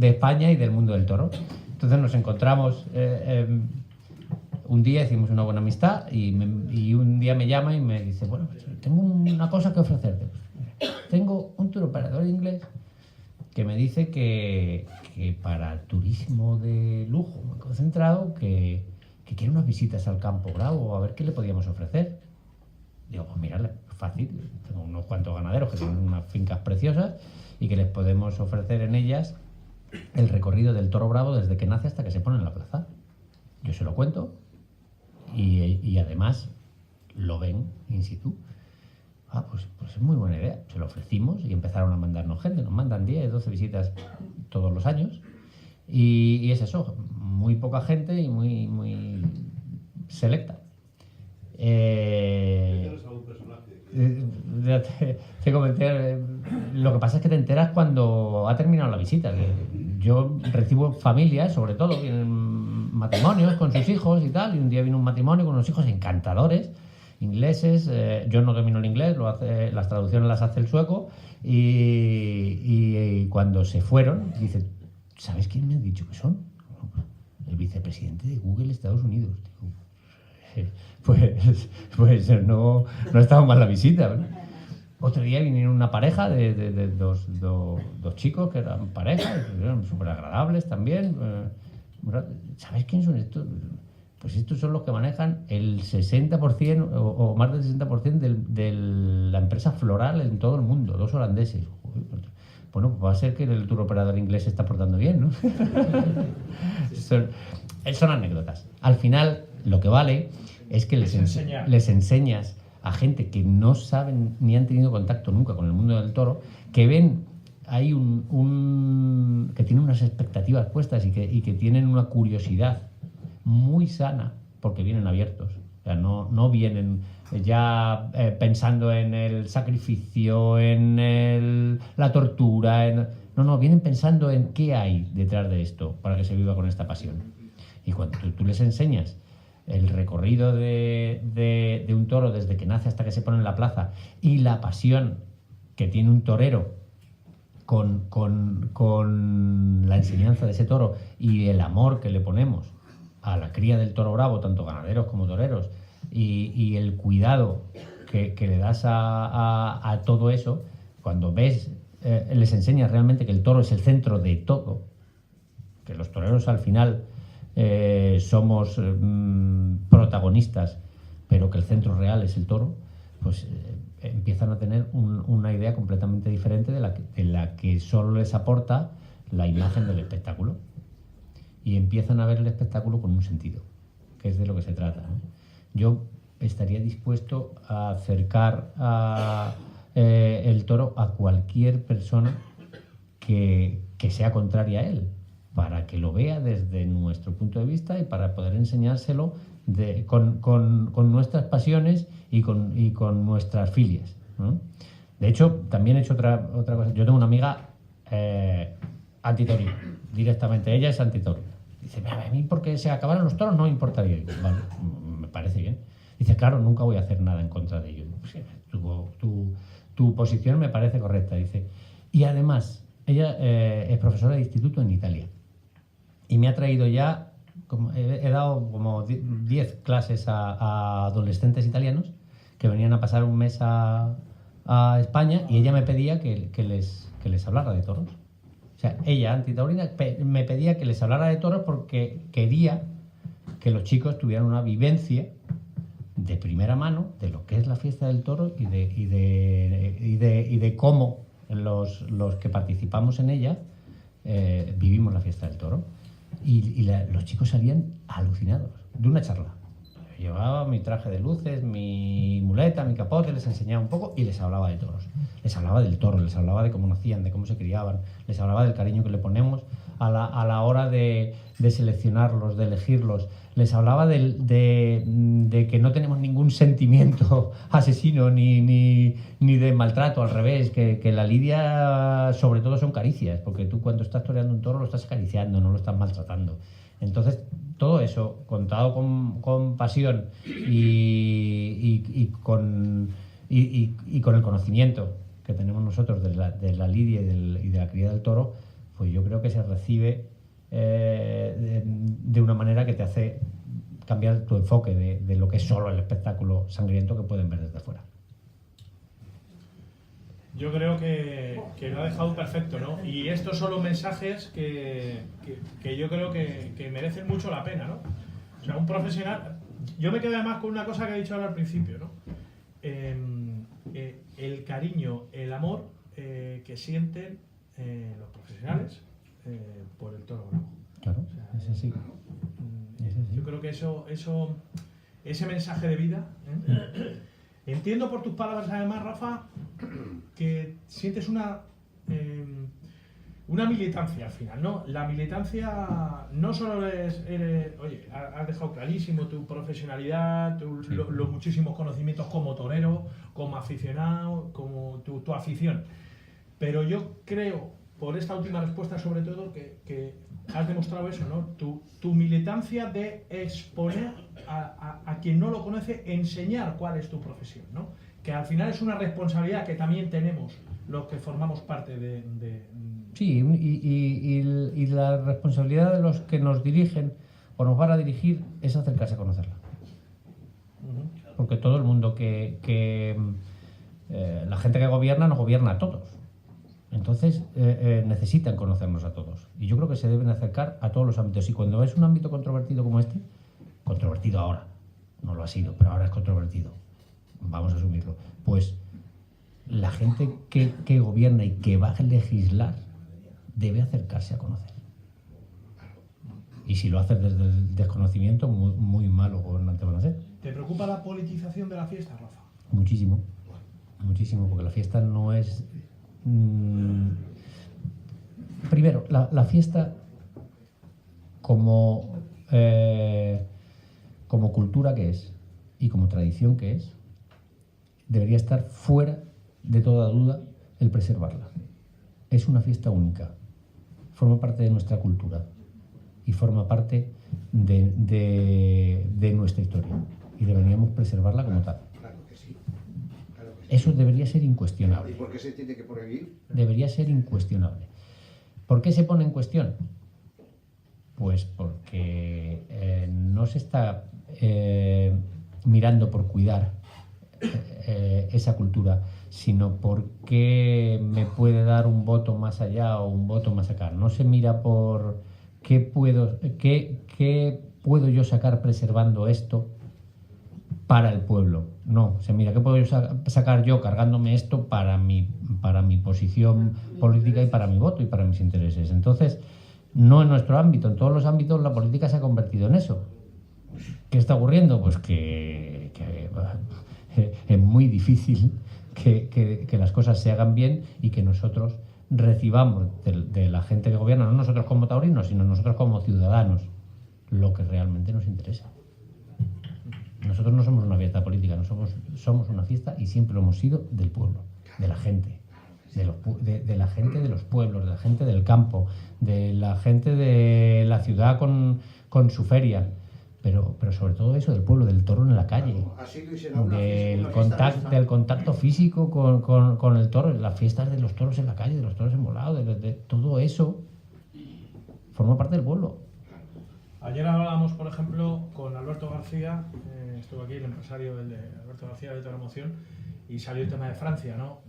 España y del mundo del toro. Entonces nos encontramos un día, hicimos una buena amistad y un día me llama y me dice, bueno, tengo una cosa que ofrecerte. Tengo un turoperador inglés que me dice que para turismo de lujo muy concentrado, que quiere unas visitas al Campo Bravo, a ver qué le podíamos ofrecer. Digo, pues mírale, fácil. Tengo unos cuantos ganaderos que tienen unas fincas preciosas y que les podemos ofrecer en ellas el recorrido del toro bravo desde que nace hasta que se pone en la plaza. Yo se lo cuento y además lo ven in situ. Pues es muy buena idea. Se lo ofrecimos y empezaron a mandarnos gente. Nos mandan 10, 12 visitas todos los años. Y es eso, muy poca gente y muy selecta. Te comenté, lo que pasa es que te enteras cuando ha terminado la visita. Yo recibo familias, sobre todo, vienen matrimonios con sus hijos y tal, y un día vino un matrimonio con unos hijos encantadores, ingleses. Yo no domino el inglés, las traducciones las hace el sueco, y cuando se fueron, dice, ¿sabes quién me ha dicho que son? El vicepresidente de Google Estados Unidos. Digo, pues no ha estado mal la visita, ¿verdad? Otro día vinieron una pareja de dos chicos que eran pareja, eran súper agradables también. ¿Sabes quién son estos? Pues estos son los que manejan el 60% o más del 60% de la empresa floral en todo el mundo, 2 holandeses. Bueno, pues va a ser que el tour operador inglés se está portando bien, ¿no? Son anécdotas. Al final, lo que vale es que les enseñas a gente que no saben ni han tenido contacto nunca con el mundo del toro, que ven ahí que tienen unas expectativas puestas y que tienen una curiosidad muy sana, porque vienen abiertos. O sea, no vienen ya pensando en el sacrificio, en la tortura. No, vienen pensando en qué hay detrás de esto para que se viva con esta pasión. Y cuando tú les enseñas el recorrido de un toro desde que nace hasta que se pone en la plaza y la pasión que tiene un torero con la enseñanza de ese toro y el amor que le ponemos a la cría del toro bravo, tanto ganaderos como toreros, y el cuidado que le das a todo eso, cuando ves, les enseñas realmente que el toro es el centro de todo, que los toreros al final somos protagonistas, pero que el centro real es el toro, pues empiezan a tener una idea completamente diferente de la que solo les aporta la imagen del espectáculo, y empiezan a ver el espectáculo con un sentido, que es de lo que se trata, ¿no? Yo estaría dispuesto a acercar el toro a cualquier persona que sea contraria a él, para que lo vea desde nuestro punto de vista y para poder enseñárselo con nuestras pasiones y con nuestras filias, ¿no? De hecho, también he hecho otra cosa. Yo tengo una amiga antitaurina, directamente. Ella es antitaurina. Dice, a mí porque se acabaron los toros no me importaría. Vale, me parece bien. Dice, claro, nunca voy a hacer nada en contra de ellos. Tu posición me parece correcta. Dice, y además, ella es profesora de instituto en Italia. Y me ha traído ya, he dado como 10 clases a adolescentes italianos que venían a pasar un mes a España, y ella me pedía que les hablara de toros. O sea, ella, antitaurina, me pedía que les hablara de toros porque quería que los chicos tuvieran una vivencia de primera mano de lo que es la fiesta del toro y de cómo los que participamos en ella vivimos la fiesta del toro. Y los chicos salían alucinados de una charla. Llevaba mi traje de luces, mi muleta, mi capote, les enseñaba un poco y les hablaba de toros. Les hablaba del toro, les hablaba de cómo nacían, de cómo se criaban, les hablaba del cariño que le ponemos a la hora de seleccionarlos, de elegirlos. Les hablaba de que no tenemos ningún sentimiento asesino ni de maltrato, al revés, que la lidia sobre todo son caricias, porque tú cuando estás toreando un toro lo estás acariciando, no lo estás maltratando. Entonces, todo eso, contado con pasión y con el conocimiento que tenemos nosotros de la lidia y de la cría del toro, pues yo creo que se recibe de una manera que te hace cambiar tu enfoque de lo que es solo el espectáculo sangriento que pueden ver desde fuera. Yo creo que lo ha dejado perfecto, ¿no? Y estos son los mensajes que yo creo que merecen mucho la pena, ¿no? O sea, un profesional... Yo me quedo además con una cosa que he dicho ahora al principio, ¿no? el cariño, el amor que sienten los profesionales por el toro bravo. Claro, O sea, es así. Es así. Yo creo que ese mensaje de vida. Entiendo por tus palabras, además, Rafa, que sientes una militancia al final, ¿no? La militancia no solo oye, has dejado clarísimo tu profesionalidad, los muchísimos conocimientos como torero, como aficionado, como tu afición. Pero yo creo, por esta última respuesta sobre todo, que has demostrado eso, ¿no? Tu militancia de exponer a quien no lo conoce, enseñar cuál es tu profesión, ¿no? Que al final es una responsabilidad que también tenemos los que formamos parte de Sí, y la responsabilidad de los que nos dirigen o nos van a dirigir es acercarse a conocerla. Porque todo el mundo la gente que gobierna nos gobierna a todos. Entonces necesitan conocernos a todos. Y yo creo que se deben acercar a todos los ámbitos. Y cuando es un ámbito controvertido como este, controvertido ahora, no lo ha sido, pero ahora es controvertido, vamos a asumirlo, pues la gente que gobierna y que va a legislar debe acercarse a conocer. Y si lo haces desde el desconocimiento, muy, muy malo gobernante van a ser. ¿Te preocupa la politización de la fiesta, Rafa? Muchísimo, muchísimo, porque la fiesta no es... Primero, la fiesta como cultura que es y como tradición que es, debería estar fuera de toda duda el preservarla. Es una fiesta única, forma parte de nuestra cultura y forma parte de nuestra historia y deberíamos preservarla como tal. Claro que sí. Claro que sí. Eso debería ser incuestionable. ¿Y por qué se tiene que prohibir? Debería ser incuestionable. ¿Por qué se pone en cuestión? Pues porque no se está mirando por cuidar esa cultura, sino porque me puede dar un voto más allá o un voto más acá. No se mira por qué puedo yo sacar preservando esto para el pueblo. No, se mira qué puedo yo sacar yo cargándome esto para mi posición política y para mi voto y para mis intereses. Entonces, no en nuestro ámbito, en todos los ámbitos la política se ha convertido en eso. ¿Qué está ocurriendo? Pues que es muy difícil que las cosas se hagan bien y que nosotros recibamos de la gente que gobierna, no nosotros como taurinos, sino nosotros como ciudadanos, lo que realmente nos interesa. Nosotros no somos una fiesta política, somos una fiesta y siempre lo hemos sido del pueblo, de la gente, de la gente de los pueblos, de la gente del campo, de la gente de la ciudad con su feria, pero sobre todo eso, del pueblo, del toro en la calle, del contacto físico con el toro, las fiestas de los toros en la calle, de los toros enmolados, de todo eso forma parte del pueblo. Ayer hablábamos, por ejemplo, con Alberto García, estuvo aquí el empresario de Alberto García de Toromoción, y salió el tema de Francia, ¿no?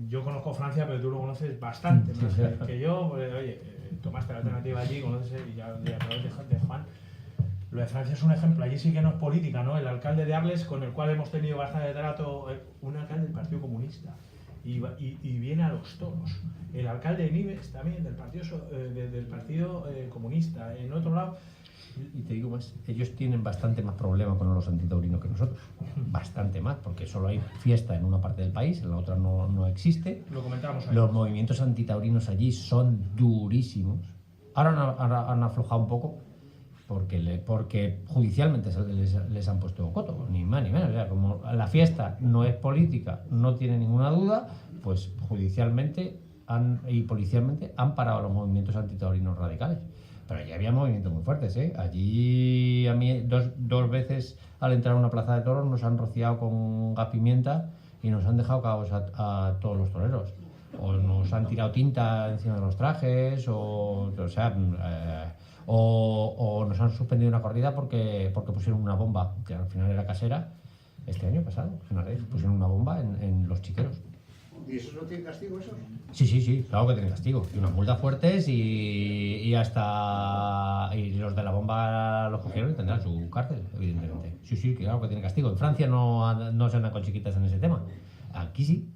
Yo conozco Francia, pero tú lo conoces bastante más que yo, porque, oye, tomaste la alternativa allí, conoces, y a través de Juan. Lo de Francia es un ejemplo, allí sí que no es política, ¿no? El alcalde de Arles, con el cual hemos tenido bastante trato, un alcalde del Partido Comunista, y viene a los toros. El alcalde de Nimes también, del Partido Comunista. En otro lado... Y te digo más, ellos tienen bastante más problema con los antitaurinos que nosotros. Bastante más, porque solo hay fiesta en una parte del país, en la otra no existe. Lo comentábamos ahí. Los movimientos antitaurinos allí son durísimos. Ahora han aflojado un poco, porque judicialmente les han puesto coto, ni más ni menos. O sea, como la fiesta no es política, no tiene ninguna duda, pues judicialmente y policialmente han parado los movimientos antitaurinos radicales. Pero allí había movimientos muy fuertes, ¿eh? Allí a mí dos veces al entrar a una plaza de toros nos han rociado con gas pimienta y nos han dejado caos a todos los toreros. O nos han tirado tinta encima de los trajes, o nos han suspendido una corrida porque pusieron una bomba, que al final era casera. Este año pasado, en Ares, pusieron una bomba en los chiqueros. ¿Y eso no tiene castigo, eso? Sí, claro que tiene castigo. Y unas multas fuertes y hasta... Y los de la bomba los cogieron y tendrán su cárcel, evidentemente. Sí, claro que tiene castigo. En Francia no se andan con chiquitas en ese tema. Aquí sí.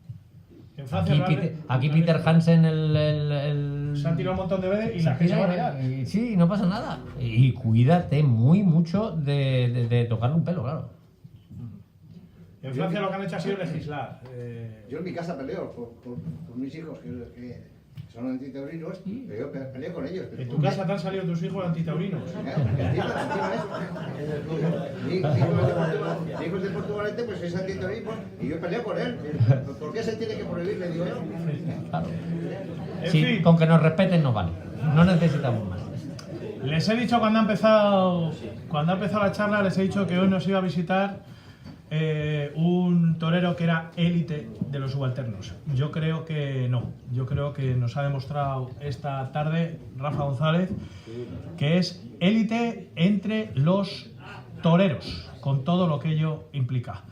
En Francia Aquí Peter Hansen, se han tirado un montón de veces y la gente se va a mirar. Sí, no pasa nada. Y cuídate mucho de tocarle un pelo, claro. En Francia lo que han hecho ha sido legislar. Yo en mi casa peleo por mis hijos, que son antitaurinos, pero yo peleo con ellos. En tu casa te han salido tus hijos antitaurinos. Encima mi hijo es de Portugalete, pues es antitaurino y yo peleo con él. ¿Por qué se tiene que prohibir? Le digo yo. Claro. En Sí, fin, con que nos respeten nos vale. No necesitamos más. les he dicho cuando ha empezado la charla, les he dicho que hoy nos iba a visitar un torero que era élite de los subalternos. Yo creo que no. Yo creo que nos ha demostrado esta tarde Rafa González que es élite entre los toreros, con todo lo que ello implica.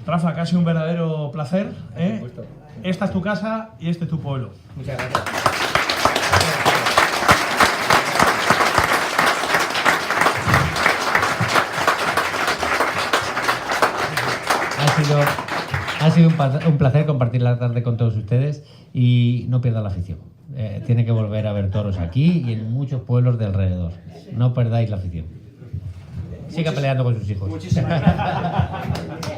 Rafa, que ha sido un verdadero placer. Esta es tu casa y este es tu pueblo. Muchas gracias. Ha sido un placer compartir la tarde con todos ustedes y no pierdan la afición. Tiene que volver a ver toros aquí y en muchos pueblos de alrededor. No perdáis la afición. Siga peleando con sus hijos. Muchísimas gracias.